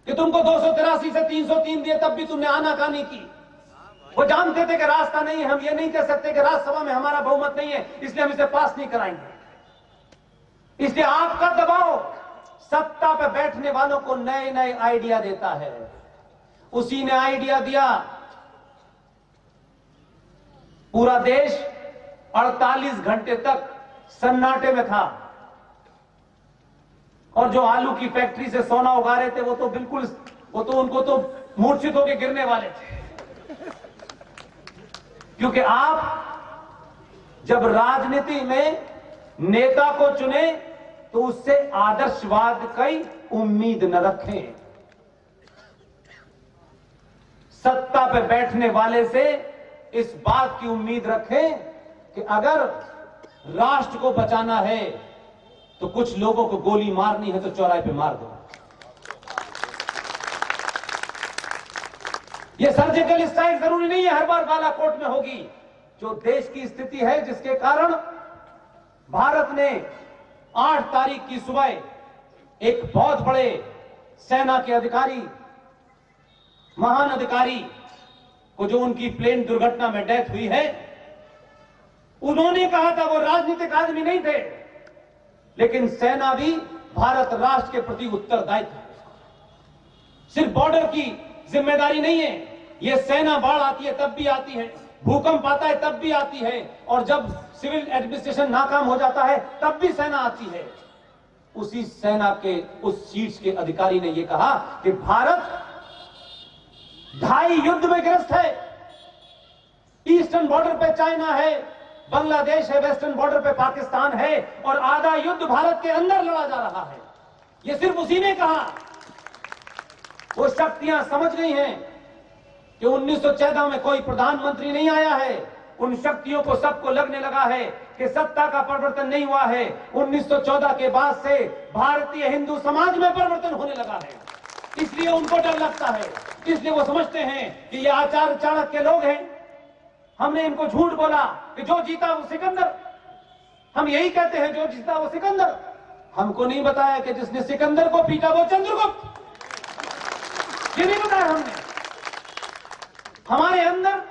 Speaker 2: कि तुमको 283 से 303 दिए तब भी तुमने आनाकानी की। वो जानते थे कि रास्ता नहीं है। हम ये नहीं कह सकते कि राज्यसभा में हमारा बहुमत नहीं है इसलिए हम इसे पास नहीं कराएंगे। इसलिए आपका दबाव सत्ता पर बैठने वालों को नए नए आइडिया देता है। उसी ने आइडिया दिया। पूरा देश 48 घंटे तक सन्नाटे में था और जो आलू की फैक्ट्री से सोना उगा रहे थे उनको तो मूर्छित होकर गिरने वाले थे। क्योंकि आप जब राजनीति में नेता को चुने तो उससे आदर्शवाद की उम्मीद न रखें। सत्ता पे बैठने वाले से इस बात की उम्मीद रखें कि अगर राष्ट्र को बचाना है तो कुछ लोगों को गोली मारनी है तो चौराहे पे मार दो। यह सर्जिकल स्ट्राइक जरूरी नहीं है हर बार बालाकोट में होगी। जो देश की स्थिति है जिसके कारण भारत ने 8 तारीख की सुबह एक बहुत बड़े सेना के अधिकारी, महान अधिकारी को जो उनकी प्लेन दुर्घटना में डेथ हुई है, उन्होंने कहा था, वो राजनीतिक आदमी नहीं थे, लेकिन सेना भी भारत राष्ट्र के प्रति उत्तरदायी था। सिर्फ बॉर्डर की जिम्मेदारी नहीं है। यह सेना बाढ़ आती है तब भी आती है, भूकंप आता है तब भी आती है, और जब सिविल एडमिनिस्ट्रेशन नाकाम हो जाता है तब भी सेना आती है। उसी सेना के उस शीर्ष के अधिकारी ने यह कहा कि भारत 2.5 युद्ध में ग्रस्त है। ईस्टर्न बॉर्डर पे चाइना है, बांग्लादेश है, वेस्टर्न बॉर्डर पे पाकिस्तान है, और आधा युद्ध भारत के अंदर लड़ा जा रहा है। यह सिर्फ उसी ने कहा। वो शक्तियां समझ गई हैं कि 1914 में कोई प्रधानमंत्री नहीं आया है। उन शक्तियों को सबको लगने लगा है कि सत्ता का परिवर्तन नहीं हुआ है। 1914 के बाद से भारतीय हिंदू समाज में परिवर्तन होने लगा है, इसलिए उनको डर लगता है। इसलिए वो समझते हैं कि ये आचार्य चाणक्य लोग हैं। हमने इनको झूठ बोला कि जो जीता वो सिकंदर। हम यही कहते हैं, जो जीता वो सिकंदर। हमको नहीं बताया कि जिसने सिकंदर को पीटा वो चंद्रगुप्त। ये नहीं बताया हमने। हमारे अंदर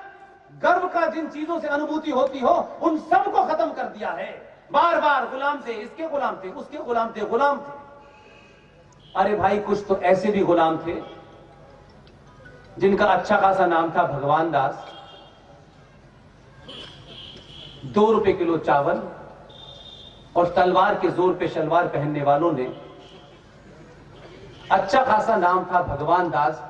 Speaker 2: गर्व का जिन चीजों से अनुभूति होती हो उन सबको खत्म कर दिया है। बार बार गुलाम थे, इसके गुलाम थे, उसके गुलाम थे, गुलाम थे। अरे भाई, कुछ तो ऐसे भी गुलाम थे जिनका अच्छा खासा नाम था भगवान दास। 2 रुपए किलो चावल और तलवार के जोर पे शलवार पहनने वालों ने, अच्छा खासा नाम था भगवान दास,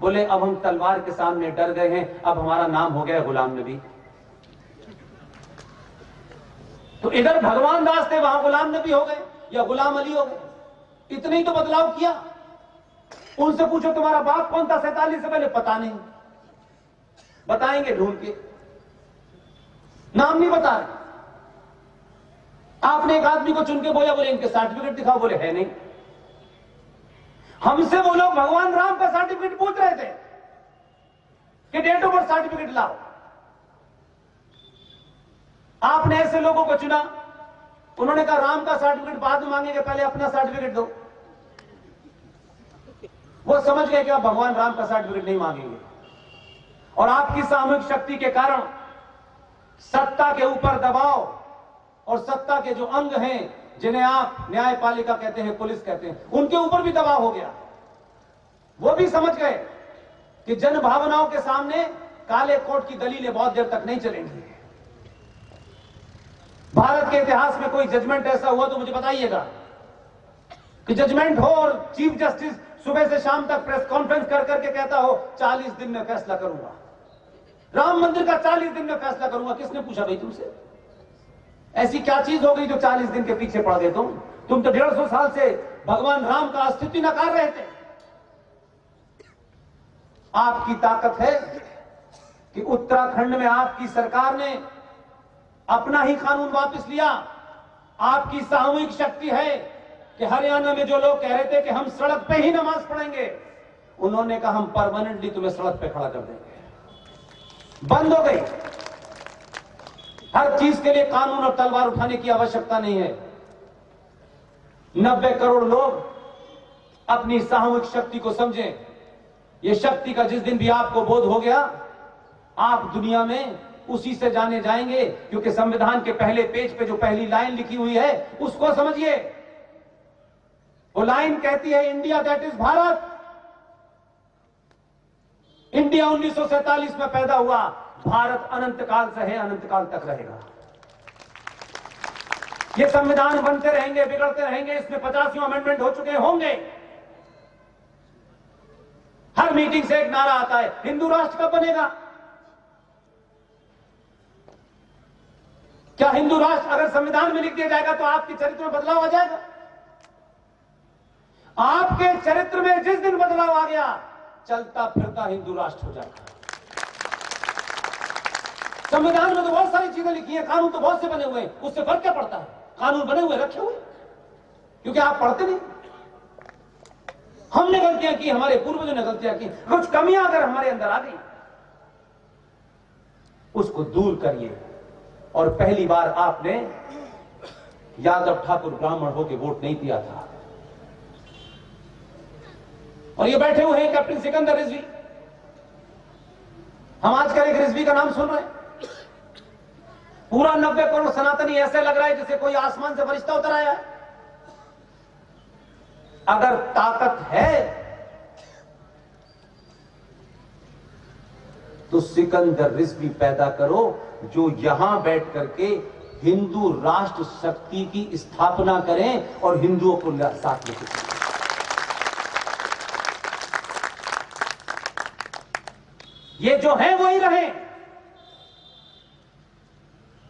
Speaker 2: बोले अब हम तलवार के सामने डर गए हैं, अब हमारा नाम हो गया गुलाम नबी। तो इधर भगवान दास थे, वहां गुलाम नबी हो गए या गुलाम अली हो गए। इतने ही तो बदलाव किया। उनसे पूछो तुम्हारा बाप कौन था 47 से पहले, पता नहीं। बताएंगे ढूंढ के, नाम नहीं बता रहे। आपने एक आदमी को चुन के बोला, बोले इनके सर्टिफिकेट दिखाओ, बोले है नहीं। हमसे वो लोग भगवान राम का सर्टिफिकेट पूछ रहे थे कि डेट ऑफ बर्थ सर्टिफिकेट लाओ। आपने ऐसे लोगों को चुना, उन्होंने कहा राम का सर्टिफिकेट बाद में मांगेंगे, पहले अपना सर्टिफिकेट दो। वो समझ गए कि आप भगवान राम का सर्टिफिकेट नहीं मांगेंगे, और आपकी सामूहिक शक्ति के कारण सत्ता के ऊपर दबाव और सत्ता के जो अंग हैं जिन्हें आप न्यायपालिका कहते हैं, पुलिस कहते हैं, उनके ऊपर भी दबाव हो गया। वो भी समझ गए कि जन भावनाओं के सामने काले कोट की दलीलें बहुत देर तक नहीं चलेंगी। भारत के इतिहास में कोई जजमेंट ऐसा हुआ तो मुझे बताइएगा कि जजमेंट हो और चीफ जस्टिस सुबह से शाम तक प्रेस कॉन्फ्रेंस कर करके कहता हो 40 दिन में फैसला करूंगा, राम मंदिर का 40 दिन में फैसला करूंगा। किसने पूछा भाई तुमसे? ऐसी क्या चीज हो गई जो 40 दिन के पीछे पड़ गए? तुम तो 150 साल से भगवान राम का अस्तित्व नकार रहे थे। आपकी ताकत है कि उत्तराखंड में आपकी सरकार ने अपना ही कानून वापस लिया। आपकी सामूहिक शक्ति है कि हरियाणा में जो लोग कह रहे थे कि हम सड़क पे ही नमाज पढ़ेंगे, उन्होंने कहा हम परमानेंटली तुम्हें सड़क पे खड़ा कर देंगे। बंद हो गई। हर चीज के लिए कानून और तलवार उठाने की आवश्यकता नहीं है। 90 करोड़ लोग अपनी सामूहिक शक्ति को समझें। यह शक्ति का जिस दिन भी आपको बोध हो गया, आप दुनिया में उसी से जाने जाएंगे, क्योंकि संविधान के पहले पेज पे जो पहली लाइन लिखी हुई है उसको समझिए। वो लाइन कहती है India that is Bharat. India 1947 में पैदा हुआ, भारत अनंत काल से है, अनंत काल तक रहेगा। ये संविधान बनते रहेंगे, बिगड़ते रहेंगे, इसमें 50वें अमेंडमेंट हो चुके होंगे। हर मीटिंग से एक नारा आता है, हिंदू राष्ट्र कब बनेगा? क्या हिंदू राष्ट्र अगर संविधान में लिख दिया जाएगा तो आपके चरित्र में बदलाव आ जाएगा? आपके चरित्र में जिस दिन बदलाव आ गया, चलता फिरता हिंदू राष्ट्र हो जाएगा। संविधान में तो बहुत सारी चीजें लिखी हैं, कानून तो बहुत से बने हुए हैं, उससे फर्क क्या पड़ता है? कानून बने हुए रखे हुए, क्योंकि आप पढ़ते नहीं। हमने गलतियां की, हमारे पूर्वजों ने गलतियां की, कुछ कमियां अगर हमारे अंदर आ गई, उसको दूर करिए। और पहली बार आपने यादव ठाकुर ब्राह्मण होकर वोट नहीं दिया था, और ये बैठे हुए हैं कैप्टन सिकंदर रिजवी। हम आजकल एक रिजवी का नाम सुन रहे हैं। पूरा 90 करोड़ सनातनी ऐसे लग रहा है जैसे कोई आसमान से फरिश्ता उतर आया है। अगर ताकत है तो सिकंदर रिजवी पैदा करो, जो यहां बैठ करके हिंदू राष्ट्र शक्ति की स्थापना करें और हिंदुओं को साथ लेकर चलें। ये जो है वही रहे,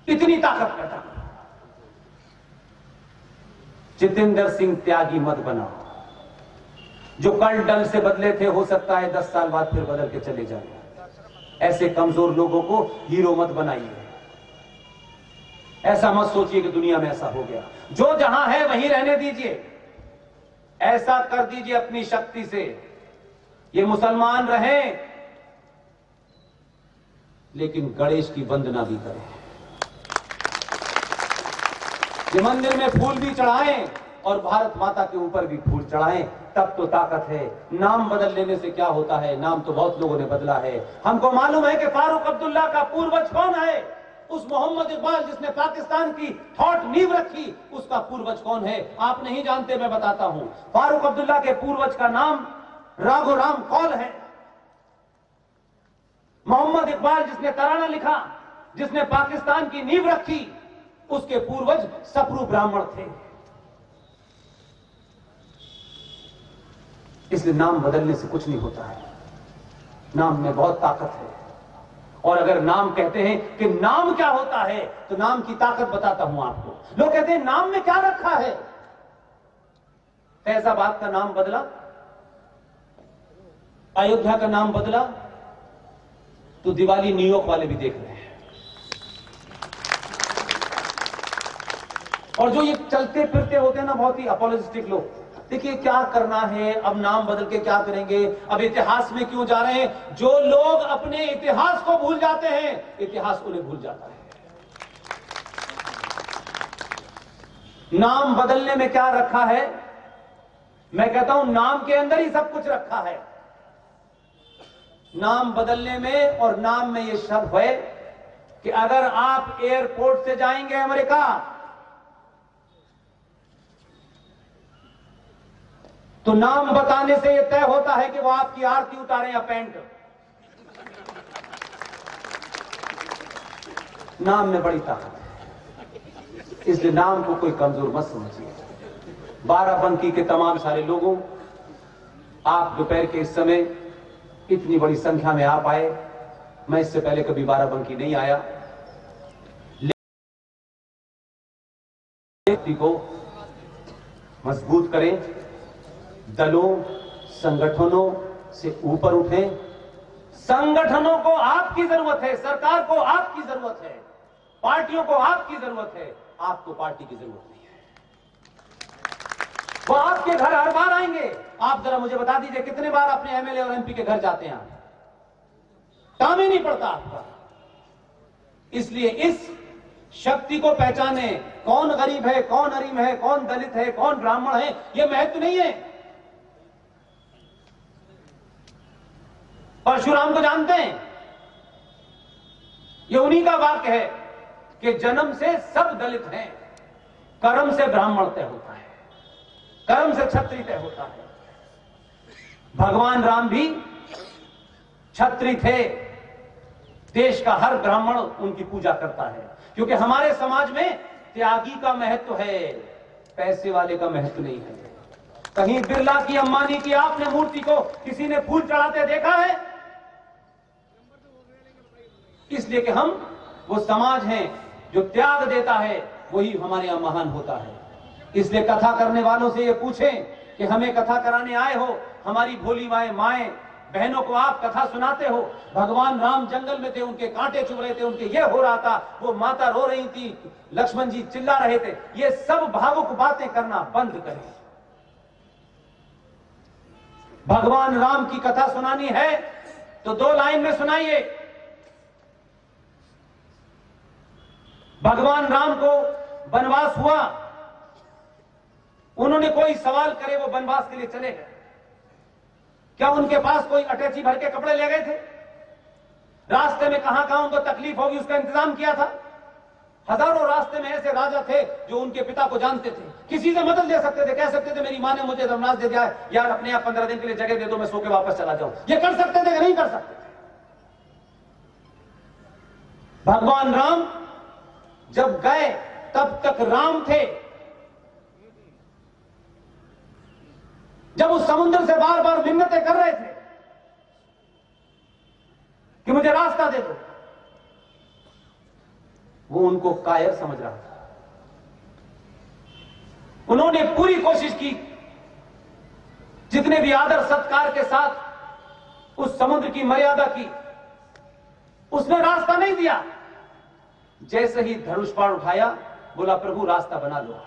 Speaker 2: इतनी ताकत पैदा करो। जितेंद्र सिंह त्यागी मत बनाओ। जो कल डल से बदले थे, हो सकता है 10 साल बाद फिर बदल के चले जाए। ऐसे कमजोर लोगों को हीरो मत बनाइए। ऐसा मत सोचिए कि दुनिया में ऐसा हो गया। जो जहां है वहीं रहने दीजिए। ऐसा कर दीजिए अपनी शक्ति से। ये मुसलमान रहें, लेकिन गणेश की वंदना भी करें। ये मंदिर में फूल भी चढ़ाएं और भारत माता के ऊपर भी फूल चढ़ाएं, तब तो ताकत है। नाम बदल लेने से क्या होता है? नाम तो बहुत लोगों ने बदला है। हमको मालूम है कि फारूक अब्दुल्ला का पूर्वज कौन है। उस मोहम्मद इकबाल जिसने पाकिस्तान की थॉट नींव रखी, उसका पूर्वज कौन है? आप नहीं जानते, मैं बताता हूं। फारूक अब्दुल्ला के पूर्वज का नाम राघोराम कौल है। मोहम्मद इकबाल जिसने तराना लिखा, जिसने पाकिस्तान की नींव रखी, उसके पूर्वज सप्रू ब्राह्मण थे। इसलिए नाम बदलने से कुछ नहीं होता है। नाम में बहुत ताकत है। और अगर नाम कहते हैं कि नाम क्या होता है, तो नाम की ताकत बताता हूं आपको। लोग कहते हैं नाम में क्या रखा है। फैजाबाद का नाम बदला, अयोध्या का नाम बदला, तो दिवाली न्यूयॉर्क वाले भी देख रहे हैं। और जो ये चलते फिरते होते हैं ना, बहुत ही अपोलोजिस्टिक लोग, देखिए क्या करना है, अब नाम बदल के क्या करेंगे, अब इतिहास में क्यों जा रहे हैं। जो लोग अपने इतिहास को भूल जाते हैं, इतिहास उन्हें भूल जाता है। नाम बदलने में क्या रखा है? मैं कहता हूं नाम के अंदर ही सब कुछ रखा है। नाम बदलने में और नाम में यह शब्द है कि अगर आप एयरपोर्ट से जाएंगे अमेरिका तो नाम बताने से यह तय होता है कि वो आपकी आरती उतारें या पैंट। नाम में बड़ी ताकत है, इसलिए नाम को कोई कमजोर मत समझिए। बाराबंकी के तमाम सारे लोगों, आप दोपहर के इस समय इतनी बड़ी संख्या में आप आए। मैं इससे पहले कभी बाराबंकी नहीं आया। व्यक्ति को मजबूत करें, दलों संगठनों से ऊपर उठें। संगठनों को आपकी जरूरत है, सरकार को आपकी जरूरत है, पार्टियों को आपकी जरूरत है, आपको पार्टी की जरूरत नहीं है। वो आपके घर हर बार आएंगे। आप जरा मुझे बता दीजिए कितने बार अपने एमएलए और एमपी के घर जाते हैं? काम ही नहीं पड़ता आपका। इसलिए इस शक्ति को पहचाने। कौन गरीब है, कौन अरीम है, कौन दलित है, कौन ब्राह्मण है, यह महत्व नहीं है। परशुराम को जानते हैं, यह उन्हीं का वाक्य है कि जन्म से सब दलित हैं, कर्म से ब्राह्मण तय होता है, कर्म से क्षत्रिय तय होता है। भगवान राम भी क्षत्रिय थे। देश का हर ब्राह्मण उनकी पूजा करता है, क्योंकि हमारे समाज में त्यागी का महत्व है, पैसे वाले का महत्व नहीं है। कहीं बिरला की, अंबानी की आपने मूर्ति को किसी ने फूल चढ़ाते देखा है? इसलिए कि हम वो समाज हैं जो त्याग देता है, वही हमारे यहां महान होता है। इसलिए कथा करने वालों से ये पूछें कि हमें कथा कराने आए हो, हमारी भोली माएं बहनों को आप कथा सुनाते हो। भगवान राम जंगल में थे, उनके कांटे चुभ रहे थे, उनके ये हो रहा था, वो माता रो रही थी, लक्ष्मण जी चिल्ला रहे थे। ये सब भावुक बातें करना बंद करें। भगवान राम की कथा सुनानी है तो 2 लाइन में सुनाइए। भगवान राम को वनवास हुआ, उन्होंने कोई सवाल करे वो वनवास के लिए चले गए। क्या उनके पास कोई अटैची भर के कपड़े ले गए थे? रास्ते में कहां कहां उनको तकलीफ होगी उसका इंतजाम किया था? हजारों रास्ते में ऐसे राजा थे जो उनके पिता को जानते थे, किसी से मदद ले सकते थे, कह सकते थे मेरी मां ने मुझे धर्मराज दे दिया है, यार अपने आप 15 दिन के लिए जगह दे दो, मैं सो के वापस चला जाऊं। ये कर सकते थे कि नहीं कर सकते थे? भगवान राम जब गए तब तक राम थे। जब उस समुद्र से बार बार मिन्नतें कर रहे थे कि मुझे रास्ता दे दो, वो उनको कायर समझ रहा था। उन्होंने पूरी कोशिश की, जितने भी आदर सत्कार के साथ उस समुद्र की मर्यादा की, उसने रास्ता नहीं दिया। जैसे ही धनुष बाण उठाया, बोला प्रभु रास्ता बना लो।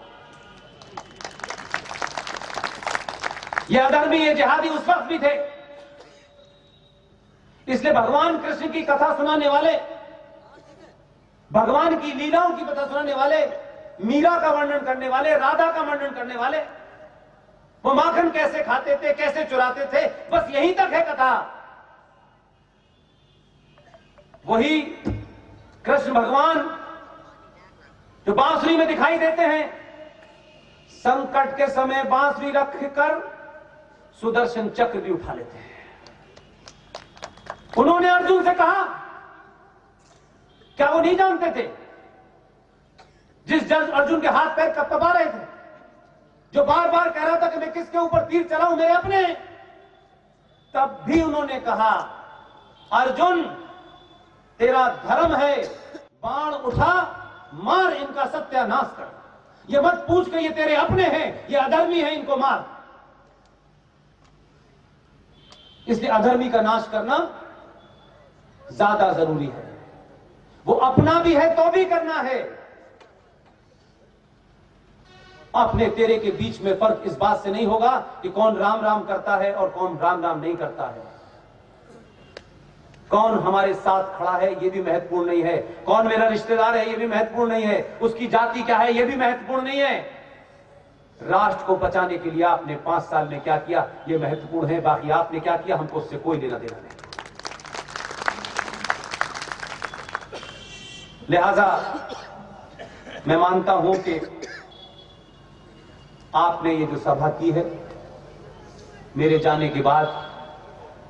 Speaker 2: ये अधर्मी, ये जिहादी उस वक्त भी थे। इसलिए भगवान कृष्ण की कथा सुनाने वाले, भगवान की लीलाओं की कथा सुनाने वाले, मीरा का वर्णन करने वाले, राधा का वर्णन करने वाले, वो माखन कैसे खाते थे, कैसे चुराते थे, बस यहीं तक है कथा। वही कृष्ण भगवान जो बांसुरी में दिखाई देते हैं, संकट के समय बांसुरी रखकर सुदर्शन चक्र भी उठा लेते हैं। उन्होंने अर्जुन से कहा, क्या वो नहीं जानते थे? जिस अर्जुन के हाथ पैर कपकपा रहे थे, जो बार बार कह रहा था कि मैं किसके ऊपर तीर चलाऊं, मेरे अपने, तब भी उन्होंने कहा अर्जुन तेरा धर्म है, बाण उठा मार, इनका सत्यानाश कर। ये मत पूछ के ये तेरे अपने हैं, ये अधर्मी हैं, इनको मार। इसलिए अधर्मी का नाश करना ज्यादा जरूरी है। वो अपना भी है तो भी करना है। अपने तेरे के बीच में फर्क इस बात से नहीं होगा कि कौन राम राम करता है और कौन राम राम नहीं करता है। कौन हमारे साथ खड़ा है ये भी महत्वपूर्ण नहीं है, कौन मेरा रिश्तेदार है ये भी महत्वपूर्ण नहीं है, उसकी जाति क्या है ये भी महत्वपूर्ण नहीं है। राष्ट्र को बचाने के लिए आपने 5 साल में क्या किया, यह महत्वपूर्ण है। बाकी आपने क्या किया, हमको उससे कोई लेना देना नहीं। लिहाजा मैं मानता हूं कि आपने ये जो सभा की है, मेरे जाने के बाद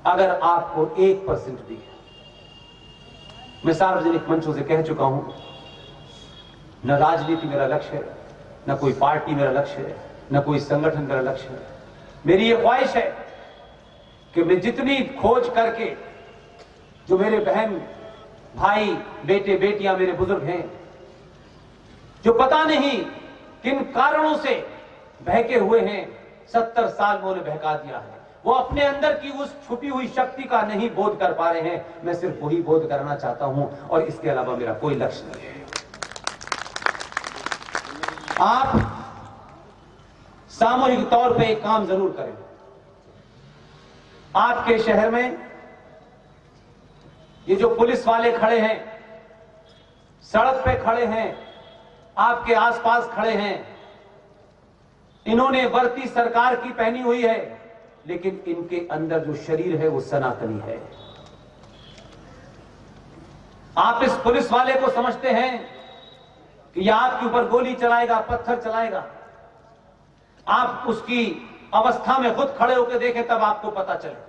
Speaker 2: अगर आपको 1% भी, मैं सार्वजनिक मंचों से कह चुका हूं, न राजनीति मेरा लक्ष्य है, न कोई पार्टी मेरा लक्ष्य है, न कोई संगठन मेरा लक्ष्य है। मेरी ये ख्वाहिश है कि मैं जितनी खोज करके, जो मेरे बहन भाई बेटे बेटियां मेरे बुजुर्ग हैं, जो पता नहीं किन कारणों से बहके हुए हैं, 70 साल में उन्हें बहका दिया है, वो अपने अंदर की उस छुपी हुई शक्ति का नहीं बोध कर पा रहे हैं। मैं सिर्फ वही बोध करना चाहता हूं और इसके अलावा मेरा कोई लक्ष्य नहीं है। आप सामूहिक तौर पे एक काम जरूर करें। आपके शहर में ये जो पुलिस वाले खड़े हैं, सड़क पे खड़े हैं, आपके आसपास खड़े हैं, इन्होंने वर्दी सरकार की पहनी हुई है, लेकिन इनके अंदर जो शरीर है वो सनातनी है। आप इस पुलिस वाले को समझते हैं कि यह आपके ऊपर गोली चलाएगा, पत्थर चलाएगा। आप उसकी अवस्था में खुद खड़े होकर देखें, तब आपको पता चलेगा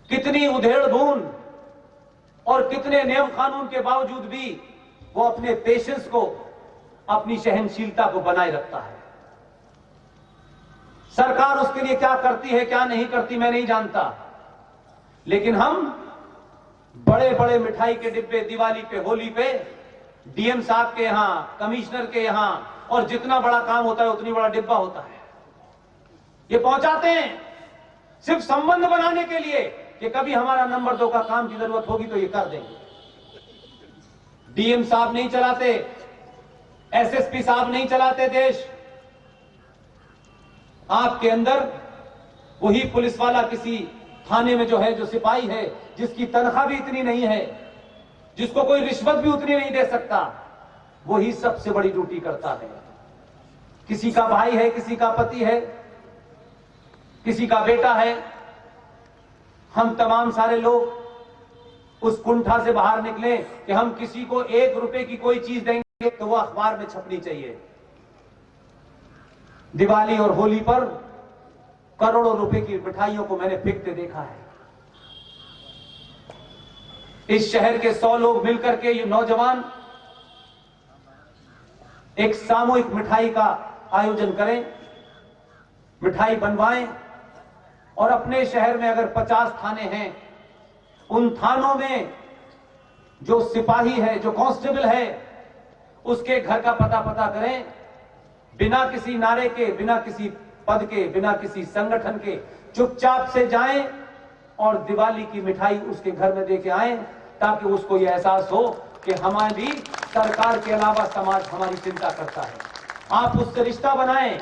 Speaker 2: कितनी उधेड़-बुन और कितने नियम कानून के बावजूद भी वो अपने पेशेंस को, अपनी सहनशीलता को बनाए रखता है। सरकार उसके लिए क्या करती है क्या नहीं करती मैं नहीं जानता, लेकिन हम बड़े बड़े मिठाई के डिब्बे दिवाली पे, होली पे डीएम साहब के यहां, कमिश्नर के यहां, और जितना बड़ा काम होता है उतनी बड़ा डिब्बा होता है, ये पहुंचाते हैं सिर्फ संबंध बनाने के लिए कि कभी हमारा नंबर 2 का काम की जरूरत होगी तो ये कर देंगे। डीएम साहब नहीं चलाते, एसएसपी साहब नहीं चलाते देश। आपके अंदर वही पुलिस वाला किसी थाने में जो है, जो सिपाही है, जिसकी तनख्वाह भी इतनी नहीं है, जिसको कोई रिश्वत भी उतनी नहीं दे सकता, वही सबसे बड़ी ड्यूटी करता है। किसी का भाई है, किसी का पति है, किसी का बेटा है, हम तमाम सारे लोग उस कुंठा से बाहर निकले कि हम किसी को 1 रुपए की कोई चीज देंगे तो वो अखबार में छपनी चाहिए। दिवाली और होली पर करोड़ों रुपए की मिठाइयों को मैंने बिकते देखा है। इस शहर के 100 लोग मिलकर के, ये नौजवान एक सामूहिक मिठाई का आयोजन करें, मिठाई बनवाएं, और अपने शहर में अगर 50 थाने हैं, उन थानों में जो सिपाही है, जो कांस्टेबल है, उसके घर का पता करें, बिना किसी नारे के, बिना किसी पद के, बिना किसी संगठन के, चुपचाप से जाएं और दिवाली की मिठाई उसके घर में देके आएं, ताकि उसको यह एहसास हो कि हमारी सरकार के अलावा समाज हमारी चिंता करता है। आप उससे रिश्ता बनाएं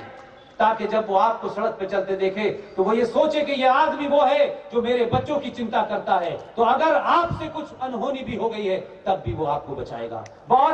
Speaker 2: ताकि जब वो आपको सड़क पे चलते देखे तो वो ये सोचे कि ये आदमी वो है जो मेरे बच्चों की चिंता करता है। तो अगर आपसे कुछ अनहोनी भी हो गई है तब भी वो आपको बचाएगा। बहुत